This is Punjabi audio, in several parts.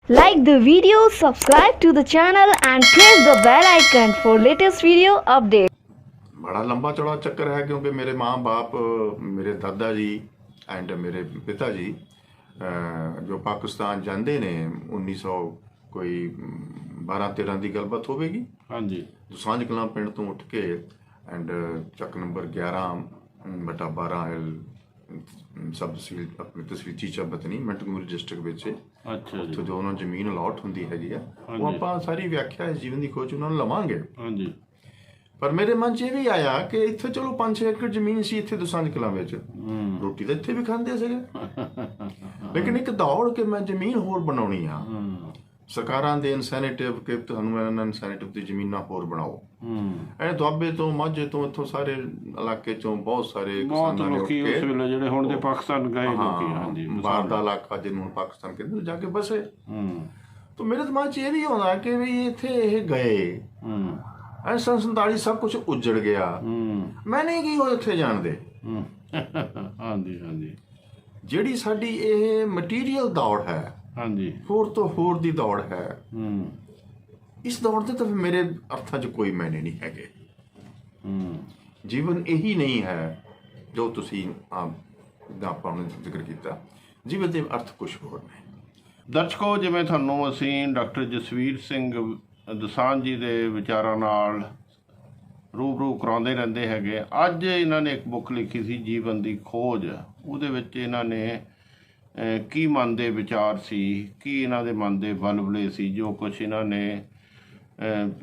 Like the video, subscribe to the channel and press the bell icon for latest video updates. बड़ा लंबा चौड़ा चक्कर है क्योंकि मेरे माँ बाप मेरे दादा जी एंड मेरे पिता जी जो पाकिस्तान ਜਾਂਦੇ ਨੇ 1900 ਕੋਈ 12-13 ਦੀ ਗੱਲਬਾਤ ਹੋਵੇਗੀ। ਹਾਂਜੀ ਦੁਸਾਂਝ ਕਲਾਂ ਪਿੰਡ ਤੋਂ ਉੱਠ ਕੇ ਐਂਡ ਚੱਕ ਨੰਬਰ 11/12 ਸਬ ਤਹਿਸੀਲ ਆਪਣੀ ਤਹਿਸੀਲ ਚੀਚਾ ਬਤਨੀ ਮੰਟਗੋਮਰੀ ਡਿਸਟ੍ਰਿਕਟ ਵਿੱਚ ਅੱਛਾ ਜੀ ਉੱਥੇ ਜੋ ਉਹਨਾਂ ਜ਼ਮੀਨ ਅਲਾਟ ਹੁੰਦੀ ਹੈਗੀ ਆ ਉਹ ਹਾਂਜੀ। ਆਪਾਂ ਸਾਰੀ ਵਿਆਖਿਆ ਇਸ ਜੀਵਨ ਦੀ ਖੋਜ ਉਹਨਾਂ ਨੂੰ ਲਵਾਂਗੇ। ਹਾਂਜੀ ਪਰ ਮੇਰੇ ਮਨ 'ਚ ਇਹ ਵੀ ਆਇਆ ਕਿ ਇੱਥੇ ਚਲੋ 5-6 ਏਕੜ ਜ਼ਮੀਨ ਸੀ ਇੱਥੇ ਦੁਸਾਂਝ ਕਲਾਂ ਵਿੱਚ, ਰੋਟੀ ਤਾਂ ਇੱਥੇ ਵੀ ਖਾਂਦੇ ਸੀਗੇ, ਲੇਕਿਨ ਇੱਕ ਦੌੜ ਕੇ ਮੈਂ ਜ਼ਮੀਨ ਹੋਰ ਬਣਾਉਣੀ ਆ। ਸਰਕਾਰਾਂ ਦੇ ਇਨਸੈਨੇਟਿਵ ਕਿ ਤੁਹਾਨੂੰ ਇਹਨਾਂ ਇਨਸੈਨੇਟਿਵ ਦੀ ਜ਼ਮੀਨਾਂ ਹੋਰ ਬਣਾਓ। ਇਹ ਦੁਆਬੇ ਤੋਂ ਮਾਝੇ ਤੋਂ ਇੱਥੋਂ ਸਾਰੇ ਇਲਾਕੇ ਚੋਂ ਬਹੁਤ ਸਾਰੇ ਬਹੁਤ ਕਿਸਾਨਾਂ ਨੇ ਉੱਠ ਲੋਕੀ ਉਸ ਕੇ ਵੇਲੇ ਜਿਹੜੇ ਹੁਣ ਦੇ ਪਾਕਿਸਤਾਨ ਗਏ ਲੋਕੀ ਹਾਂਜੀ ਬਾਹਰ ਦਾ ਇਲਾਕਾ ਜਿਹਨੂੰ ਹੁਣ ਪਾਕਿਸਤਾਨ ਕਹਿੰਦੇ ਜਾ ਕੇ ਬਸੇ। ਤਾਂ ਮੇਰੇ ਦਿਮਾਗ 'ਚ ਇਹ ਵੀ ਆਉਂਦਾ ਕਿ ਵੀ ਇੱਥੇ ਇਹ ਗਏ ਐ 47 ਸਭ ਕੁਝ ਉੱਜੜ ਗਿਆ, ਮੈਂ ਨਹੀਂ ਕੀ ਉਹ ਉੱਥੇ ਜਾਣਦੇ। ਹਾਂਜੀ ਹਾਂਜੀ ਜਿਹੜੀ ਸਾਡੀ ਇਹ ਮਟੀਰੀਅਲ ਦੌੜ ਹੈ, ਹਾਂਜੀ ਹੋਰ ਤੋਂ ਹੋਰ ਦੀ ਦੌੜ ਹੈ, ਇਸ ਦੌੜ ਦੇ ਤਾਂ ਮੇਰੇ ਅਰਥਾਂ 'ਚ ਕੋਈ ਮਾਇਨੇ ਨਹੀਂ ਹੈਗੇ। ਜੀਵਨ ਇਹੀ ਨਹੀਂ ਹੈ ਜੋ ਤੁਸੀਂ ਆਪਾਂ ਨੇ ਜ਼ਿਕਰ ਕੀਤਾ, ਜੀਵਨ ਦੇ ਅਰਥ ਕੁਝ ਹੋਰ ਨੇ। ਦਰਸ਼ਕੋ, ਜਿਵੇਂ ਤੁਹਾਨੂੰ ਅਸੀਂ ਡਾਕਟਰ ਜਸਵੀਰ ਸਿੰਘ ਦੁਸਾਂਝ ਜੀ ਦੇ ਵਿਚਾਰਾਂ ਨਾਲ ਰੂਬਰੂ ਕਰਾਉਂਦੇ ਰਹਿੰਦੇ ਹੈਗੇ। ਅੱਜ ਇਹਨਾਂ ਨੇ ਇੱਕ ਬੁੱਕ ਲਿਖੀ ਸੀ ਜੀਵਨ ਦੀ ਖੋਜ। ਉਹਦੇ ਵਿੱਚ ਇਹਨਾਂ ਨੇ ਕੀ ਮਨ ਦੇ ਵਿਚਾਰ ਸੀ, ਕੀ ਇਹਨਾਂ ਦੇ ਮਨ ਦੇ ਵਲਵਲੇ ਸੀ, ਜੋ ਕੁਝ ਇਹਨਾਂ ਨੇ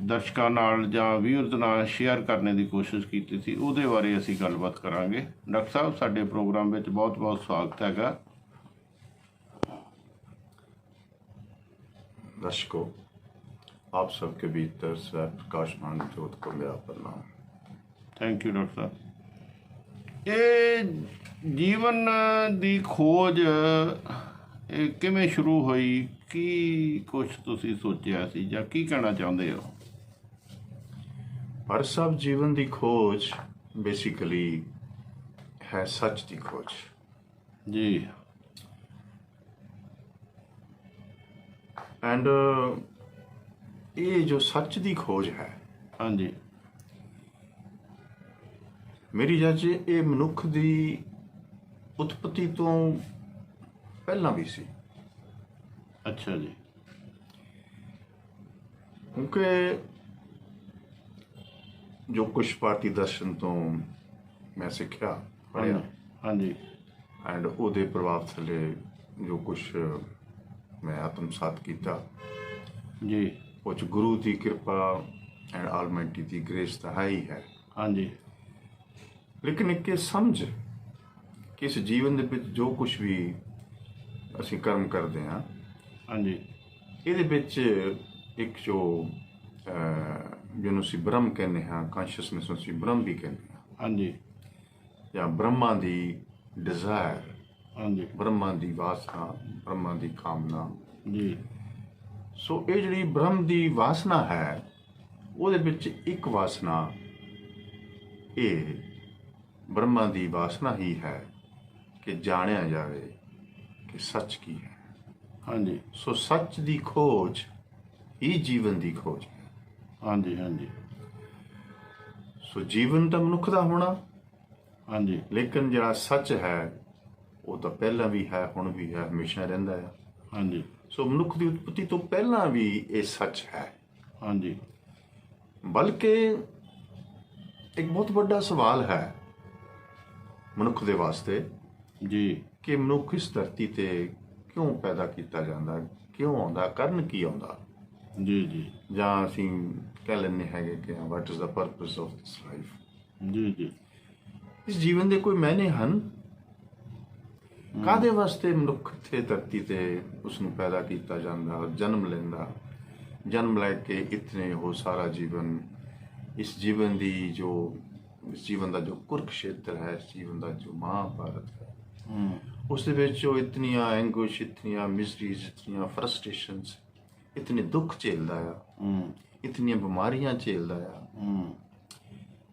ਦਰਸ਼ਕਾਂ ਨਾਲ ਜਾਂ ਵਿਊਅਰਜ਼ ਨਾਲ ਸ਼ੇਅਰ ਕਰਨ ਦੀ ਕੋਸ਼ਿਸ਼ ਕੀਤੀ ਸੀ, ਉਹਦੇ ਬਾਰੇ ਅਸੀਂ ਗੱਲਬਾਤ ਕਰਾਂਗੇ। ਡਾਕਟਰ ਸਾਹਿਬ, ਸਾਡੇ ਪ੍ਰੋਗਰਾਮ ਵਿੱਚ ਬਹੁਤ ਬਹੁਤ ਸਵਾਗਤ ਹੈਗਾ। दर्शकों, आप सबके भीतर से प्रकाशमान ज्योत को मेरा प्रणाम। ਥੈਂਕ ਯੂ ਡਾਕਟਰ ਸਾਹਿਬ। ਇਹ ਜੀਵਨ ਦੀ ਖੋਜ ਇਹ ਕਿਵੇਂ ਸ਼ੁਰੂ ਹੋਈ? ਕੀ ਕੁਝ ਤੁਸੀਂ ਸੋਚਿਆ ਸੀ ਜਾਂ ਕੀ ਕਹਿਣਾ ਚਾਹੁੰਦੇ ਹੋ? पर सब जीवन की खोज बेसिकली है सच की खोज। ਜੀ एंड ये जो सच की खोज है, ਹਾਂਜੀ मेरी जज ये मनुख की उत्पत्ति तो पहला भी सी, ਅੱਛਾ ਜੀ क्योंकि जो कुछ भारती दर्शन तो मैं सीखा पढ़िया ਹਾਂਜੀ एंड ਉਹਦੇ प्रभाव थले जो कुछ मैं आत्मसात किया, ਜੀ ਉਹ 'ਚ ਗੁਰੂ ਦੀ ਕਿਰਪਾ ਐਂਡ ਆਲਮਾਈਟੀ ਦੀ ਗ੍ਰੇਸ ਤਾਂ ਹੈ ਹੀ ਹੈ। ਹਾਂਜੀ ਲੇਕਿਨ ਇੱਕ ਇਹ ਸਮਝ ਕਿ ਇਸ ਜੀਵਨ ਦੇ ਵਿੱਚ ਜੋ ਕੁਝ ਵੀ ਅਸੀਂ ਕਰਮ ਕਰਦੇ ਹਾਂ, ਹਾਂਜੀ ਇਹਦੇ ਵਿੱਚ ਇੱਕ ਜੋ ਜਿਹਨੂੰ ਅਸੀਂ ਬ੍ਰਹਮ ਕਹਿੰਦੇ ਹਾਂ, ਕੌਨਸ਼ੀਅਸਨੈਸ ਨੂੰ ਅਸੀਂ ਬ੍ਰਹਮ ਵੀ ਕਹਿੰਦੇ ਹਾਂ, ਹਾਂਜੀ ਜਾਂ ਬ੍ਰਹਮਾ ਦੀ ਡਿਜ਼ਾਇਰ, ਹਾਂਜੀ ਬ੍ਰਹਮਾ ਦੀ ਵਾਸਨਾ, ਬ੍ਰਹਮਾ ਦੀ ਕਾਮਨਾ। ਜੀ ਸੋ ਇਹ ਜਿਹੜੀ ਬ੍ਰਹਮ ਦੀ ਵਾਸਨਾ ਹੈ, ਉਹਦੇ ਵਿੱਚ ਇੱਕ ਵਾਸਨਾ ਇਹ ਬ੍ਰਹਮਾ ਦੀ ਵਾਸਨਾ ਹੀ ਹੈ ਕਿ ਜਾਣਿਆ ਜਾਵੇ ਕਿ ਸੱਚ ਕੀ ਹੈ। ਹਾਂਜੀ ਸੋ ਸੱਚ ਦੀ ਖੋਜ ਹੀ ਜੀਵਨ ਦੀ ਖੋਜ ਹੈ। ਹਾਂਜੀ ਹਾਂਜੀ ਸੋ ਜੀਵਨ ਤਾਂ ਮਨੁੱਖ ਦਾ ਹੋਣਾ, ਹਾਂਜੀ ਲੇਕਿਨ ਜਿਹੜਾ ਸੱਚ ਹੈ ਉਹ ਤਾਂ ਪਹਿਲਾਂ ਵੀ ਹੈ, ਹੁਣ ਵੀ ਹੈ, ਹਮੇਸ਼ਾ ਰਹਿੰਦਾ ਹੈ। ਹਾਂਜੀ ਸੋ ਮਨੁੱਖ ਦੀ ਉਤਪਤੀ ਤੋਂ ਪਹਿਲਾਂ ਵੀ ਇਹ ਸੱਚ ਹੈ। ਹਾਂਜੀ ਬਲਕਿ ਇੱਕ ਬਹੁਤ ਵੱਡਾ ਸਵਾਲ ਹੈ ਮਨੁੱਖ ਦੇ ਵਾਸਤੇ ਜੀ ਕਿ ਮਨੁੱਖ ਇਸ ਧਰਤੀ ਤੇ ਕਿਉਂ ਪੈਦਾ ਕੀਤਾ ਜਾਂਦਾ, ਕਿਉਂ ਆਉਂਦਾ, ਕਰਨ ਕੀ ਆਉਂਦਾ, ਜੀ ਜੀ ਜਾਂ ਅਸੀਂ ਕਹਿ ਲੈਂਦੇ ਹੈਗੇ ਕਿ what is the purpose of this life. ਜੀ ਜੀ ਇਸ ਜੀਵਨ ਦੇ ਕੋਈ ਮਾਇਨੇ ਹਨ? ਕਾਹਦੇ ਵਾਸਤੇ ਮਨੁੱਖ ਇੱਥੇ ਧਰਤੀ ਤੇ ਉਸ ਨੂੰ ਪੈਦਾ ਕੀਤਾ ਜਾਂਦਾ, ਜਨਮ ਲੈਂਦਾ, ਜਨਮ ਲੈ ਕੇ ਇਤਨੇ ਉਹ ਸਾਰਾ ਜੀਵਨ, ਇਸ ਜੀਵਨ ਦੀ ਜੋ ਇਸ ਜੀਵਨ ਦਾ ਜੋ ਕੁਰਕਸ਼ੇਤਰ ਹੈ, ਇਸ ਜੀਵਨ ਦਾ ਜੋ ਮਹਾਭਾਰਤ ਹੈ, ਉਸ ਦੇ ਵਿੱਚ ਉਹ ਇਤਨੀਆਂ ਐਂਗੁਇਸ਼, ਇਤਨੀਆਂ ਮਿਜ਼ਰੀਜ਼, ਇਤਨੀਆਂ ਫਰਸਟ੍ਰੇਸ਼ਨਸ, ਇਤਨੇ ਦੁੱਖ ਝੇਲਦਾ ਆ, ਇਤਨੀਆਂ ਬਿਮਾਰੀਆਂ ਝੇਲਦਾ ਆ।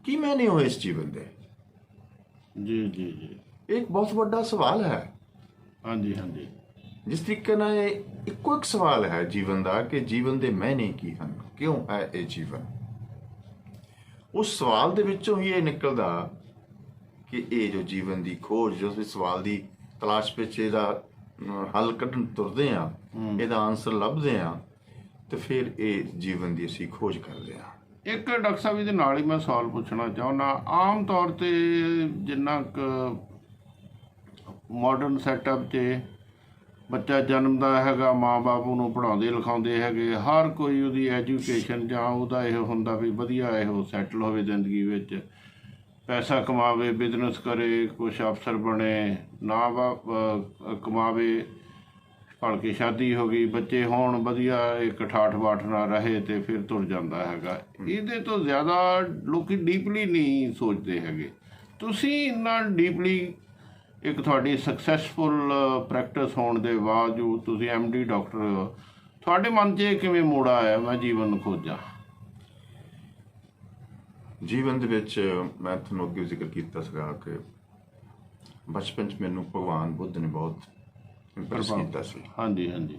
ਕੀ ਮੈਨੇ ਹੋਏ ਇਸ ਜੀਵਨ ਦੇ? ਜੀ ਜੀ ਜੀ एक बहुत बड़ा सवाल है। हाँ जी हाँ जी। ਜਿਸ ਤਰੀਕੇ ਨਾਲ ਇਹ ਇੱਕੋ ਇੱਕ ਸਵਾਲ ਹੈ ਜੀਵਨ ਦਾ ਕਿ ਜੀਵਨ ਦੇ ਮਾਇਨੇ ਕੀ ਹਨ, ਕਿਉਂ ਹੈ ਇਹ ਜੀਵਨ। ਉਸ ਸਵਾਲ ਦੇ ਵਿੱਚੋਂ ਹੀ ਇਹ ਨਿਕਲਦਾ ਕਿ ਇਹ ਜੋ ਜੀਵਨ ਦੀ ਖੋਜ, ਜੋ ਇਸ ਸਵਾਲ ਦੀ ਤਲਾਸ਼ ਵਿੱਚ ਇਹਦਾ ਹੱਲ ਕੱਢਣ ਤੁਰਦੇ ਆ, ਇਹਦਾ ਆਨਸਰ ਲੱਭਦੇ ਆ, ਤੇ ਫਿਰ ਇਹ ਜੀਵਨ ਦੀ ਅਸੀਂ ਖੋਜ ਕਰਦੇ ਆ। ਇੱਕ ਡਾਕਟਰ ਸਾਹਿਬ ਇਹਦੇ ਨਾਲ ਹੀ ਮੈਂ ਸਵਾਲ ਪੁੱਛਣਾ ਚਾਹੁੰਦਾ, ਆਮ ਤੌਰ ਤੇ ਜਿੰਨਾ ਕੁ ਮਾਡਰਨ ਸੈਟਅਪ 'ਚ ਬੱਚਾ ਜਨਮਦਾ ਹੈਗਾ, ਮਾਂ-ਬਾਪ ਉਹਨੂੰ ਪੜ੍ਹਾਉਂਦੇ ਲਿਖਾਉਂਦੇ ਹੈਗੇ, ਹਰ ਕੋਈ ਉਹਦੀ ਐਜੂਕੇਸ਼ਨ ਜਾਂ ਉਹਦਾ ਇਹ ਹੁੰਦਾ ਵੀ ਵਧੀਆ ਉਹ ਸੈਟਲ ਹੋਵੇ ਜ਼ਿੰਦਗੀ ਵਿੱਚ, ਪੈਸਾ ਕਮਾਵੇ, ਬਿਜ਼ਨਸ ਕਰੇ, ਕੁਛ ਅਫਸਰ ਬਣੇ, ਨਾ ਕਮਾਵੇ, ਭਲ ਕੇ ਸ਼ਾਦੀ ਹੋ ਗਈ, ਬੱਚੇ ਹੋਣ, ਵਧੀਆ ਇੱਕ ਠਾਠ ਬਾਠ ਨਾਲ ਰਹੇ ਤੇ ਫਿਰ ਤੁਰ ਜਾਂਦਾ ਹੈਗਾ। ਇਹਦੇ ਤੋਂ ਜ਼ਿਆਦਾ ਲੋਕੀ ਡੀਪਲੀ ਨਹੀਂ ਸੋਚਦੇ ਹੈਗੇ। ਤੁਸੀਂ ਇੰਨਾ ਡੀਪਲੀ, ਇੱਕ ਤੁਹਾਡੀ ਸਕਸੈਸਫੁਲ ਪ੍ਰੈਕਟਿਸ ਹੋਣ ਦੇ ਬਾਵਜੂਦ ਤੁਸੀਂ MD ਡਾਕਟਰ ਹੋ, ਤੁਹਾਡੇ ਮਨ 'ਚ ਇਹ ਕਿਵੇਂ ਮੋੜ ਆਇਆ ਮੈਂ ਜੀਵਨ ਨੂੰ ਖੋਜਾਂ? ਜੀਵਨ ਦੇ ਵਿੱਚ ਮੈਂ ਤੁਹਾਨੂੰ ਅੱਗੇ ਜ਼ਿਕਰ ਕੀਤਾ ਸੀਗਾ ਕਿ ਬਚਪਨ 'ਚ ਮੈਨੂੰ ਭਗਵਾਨ ਬੁੱਧ ਨੇ ਬਹੁਤ ਇੰਪ੍ਰੈਸ ਕੀਤਾ ਸੀ। ਹਾਂਜੀ ਹਾਂਜੀ।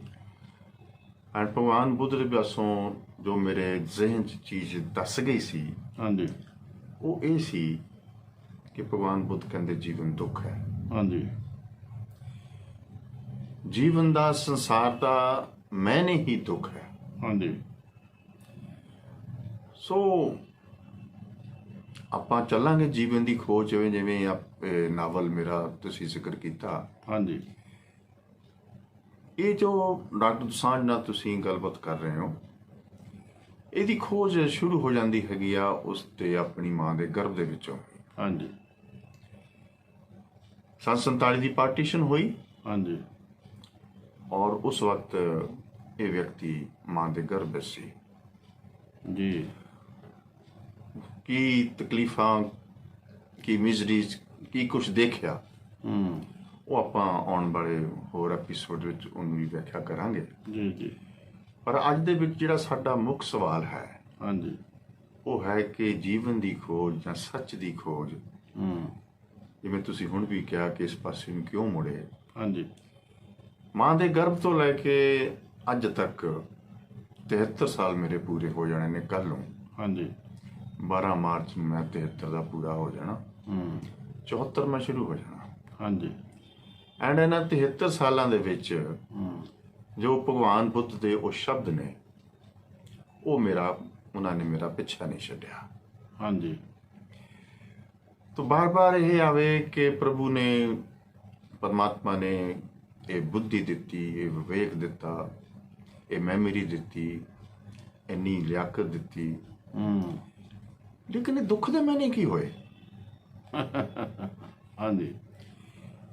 ਐਂਡ ਭਗਵਾਨ ਬੁੱਧ ਦੇ ਪਾਸੋਂ ਜੋ ਮੇਰੇ ਜ਼ਿਹਨ 'ਚ ਚੀਜ਼ ਦੱਸ ਗਈ ਸੀ, ਹਾਂਜੀ, ਉਹ ਇਹ ਸੀ ਕਿ ਭਗਵਾਨ ਬੁੱਧ ਕਹਿੰਦੇ ਜੀਵਨ ਦੁੱਖ ਹੈ। ਹਾਂਜੀ। ਜੀਵਨ ਦਾ, ਸੰਸਾਰ ਦਾ ਮੈਨੇ ਹੀ ਦੁੱਖ ਹੈ। ਹਾਂਜੀ। ਸੋ ਆਪਾਂ ਚੱਲਾਂਗੇ ਜੀਵਨ ਦੀ ਖੋਜ, ਜਿਵੇਂ ਜਿਵੇਂ ਨਾਵਲ ਮੇਰਾ ਤੁਸੀਂ ਜ਼ਿਕਰ ਕੀਤਾ। ਹਾਂਜੀ। ਇਹ ਜੋ ਡਾਕਟਰ ਦੋਸਾਂਝ ਨਾਲ ਤੁਸੀਂ ਗੱਲਬਾਤ ਕਰ ਰਹੇ ਹੋ, ਇਹਦੀ ਖੋਜ ਸ਼ੁਰੂ ਹੋ ਜਾਂਦੀ ਹੈਗੀ ਆ ਉਸ ਤੇ ਆਪਣੀ ਮਾਂ ਦੇ ਗਰਭ ਦੇ ਵਿੱਚੋਂ। ਹਾਂਜੀ। ਸੰਨ 47 ਦੀ ਪਾਰਟੀਸ਼ਨ ਹੋਈ। ਹਾਂਜੀ। ਔਰ ਉਸ ਵਕਤ ਇਹ ਵਿਅਕਤੀ ਮਾਂ ਦੇ ਗਰਭ ਵਿੱਚ ਸੀ ਜੀ। ਕੀ ਤਕਲੀਫਾਂ, ਕੀ ਮਿਜ਼ਰੀਜ਼, ਕੀ ਕੁਝ ਦੇਖਿਆ, ਉਹ ਆਪਾਂ ਆਉਣ ਵਾਲੇ ਹੋਰ ਐਪੀਸੋਡ ਵਿੱਚ ਉਹਨੂੰ ਵੀ ਵਿਆਖਿਆ ਕਰਾਂਗੇ। ਜੀ ਜੀ। ਪਰ ਅੱਜ ਦੇ ਵਿੱਚ ਜਿਹੜਾ ਸਾਡਾ ਮੁੱਖ ਸਵਾਲ ਹੈ, ਹਾਂਜੀ, ਉਹ ਹੈ ਕਿ ਜੀਵਨ ਦੀ ਖੋਜ ਜਾਂ ਸੱਚ ਦੀ ਖੋਜ, ਜਿਵੇਂ ਤੁਸੀਂ ਹੁਣ ਵੀ ਕਿਹਾ ਕਿ ਇਸ ਪਾਸੇ ਨੂੰ ਕਿਉਂ ਮੁੜੇ। ਹਾਂਜੀ। ਮਾਂ ਦੇ ਗਰਭ ਤੋਂ ਲੈ ਕੇ ਅੱਜ ਤੱਕ 73 ਸਾਲ ਮੇਰੇ ਪੂਰੇ ਹੋ ਜਾਣੇ ਨੇ ਕੱਲ੍ਹ ਨੂੰ। ਹਾਂਜੀ। 12 ਮਾਰਚ ਨੂੰ ਮੈਂ 73 ਦਾ ਪੂਰਾ ਹੋ ਜਾਣਾ, 74 ਮੈਂ ਸ਼ੁਰੂ ਹੋ ਜਾਣਾ। ਹਾਂਜੀ। ਐਂਡ ਇਹਨਾਂ 73 ਸਾਲਾਂ ਦੇ ਵਿੱਚ ਜੋ ਭਗਵਾਨ ਬੁੱਧ ਦੇ ਉਹ ਸ਼ਬਦ ਨੇ, ਉਹਨਾਂ ਨੇ ਮੇਰਾ ਪਿੱਛਾ ਨਹੀਂ ਛੱਡਿਆ। ਹਾਂਜੀ। तो बार बार ਇਹ ਆਵੇ ਕਿ ਪ੍ਰਭੂ ਨੇ, ਪਰਮਾਤਮਾ ਨੇ ਇਹ ਬੁੱਧੀ ਦਿੱਤੀ, ਇਹ ਵਿਵੇਕ ਦਿੱਤਾ, ਇਹ ਮੈਮਰੀ ਦਿੱਤੀ, ਇੰਨੀ ਲਿਆਕਤ ਦਿੱਤੀ, ਲੇਕਿਨ ਇਹ ਦੁੱਖ ਦੇ ਮੈਨੇ ਕੀ ਹੋਏ? ਹਾਂਜੀ।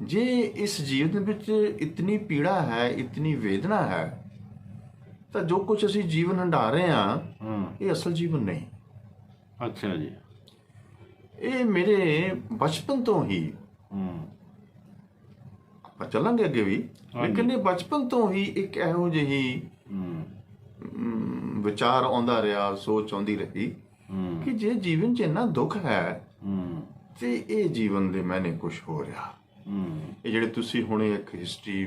ਜੇ ਇਸ ਜੀਵਨ ਵਿੱਚ ਇਤਨੀ ਪੀੜਾ ਹੈ, ਇਤਨੀ ਵੇਦਨਾ ਹੈ, ਤਾਂ ਜੋ ਕੁਝ ਅਸੀਂ ਜੀਵਨ ਹੰਢਾ ਰਹੇ ਹਾਂ, ਇਹ ਅਸਲ ਜੀਵਨ ਨਹੀਂ। ਅੱਛਾ ਜੀ। ਇਹ ਮੇਰੇ ਬਚਪਨ ਤੋਂ ਹੀ, ਆਪਾਂ ਚੱਲਾਂਗੇ ਅੱਗੇ ਵੀ, ਲੇਕਿਨ ਇਹ ਬਚਪਨ ਤੋਂ ਹੀ ਇੱਕ ਇਹੋ ਜਿਹੀ ਵਿਚਾਰ ਆਉਂਦਾ ਰਿਹਾ, ਸੋਚ ਆਉਂਦੀ ਰਹੀ ਕਿ ਜੇ ਜੀਵਨ 'ਚ ਇੰਨਾ ਦੁੱਖ ਹੈ ਤੇ ਇਹ ਜੀਵਨ ਦੇ ਮੈਨੇ ਕੁਝ ਹੋ ਰਿਹਾ। ਇਹ ਜਿਹੜੇ ਤੁਸੀਂ ਹੁਣੇ ਇੱਕ ਹਿਸਟਰੀ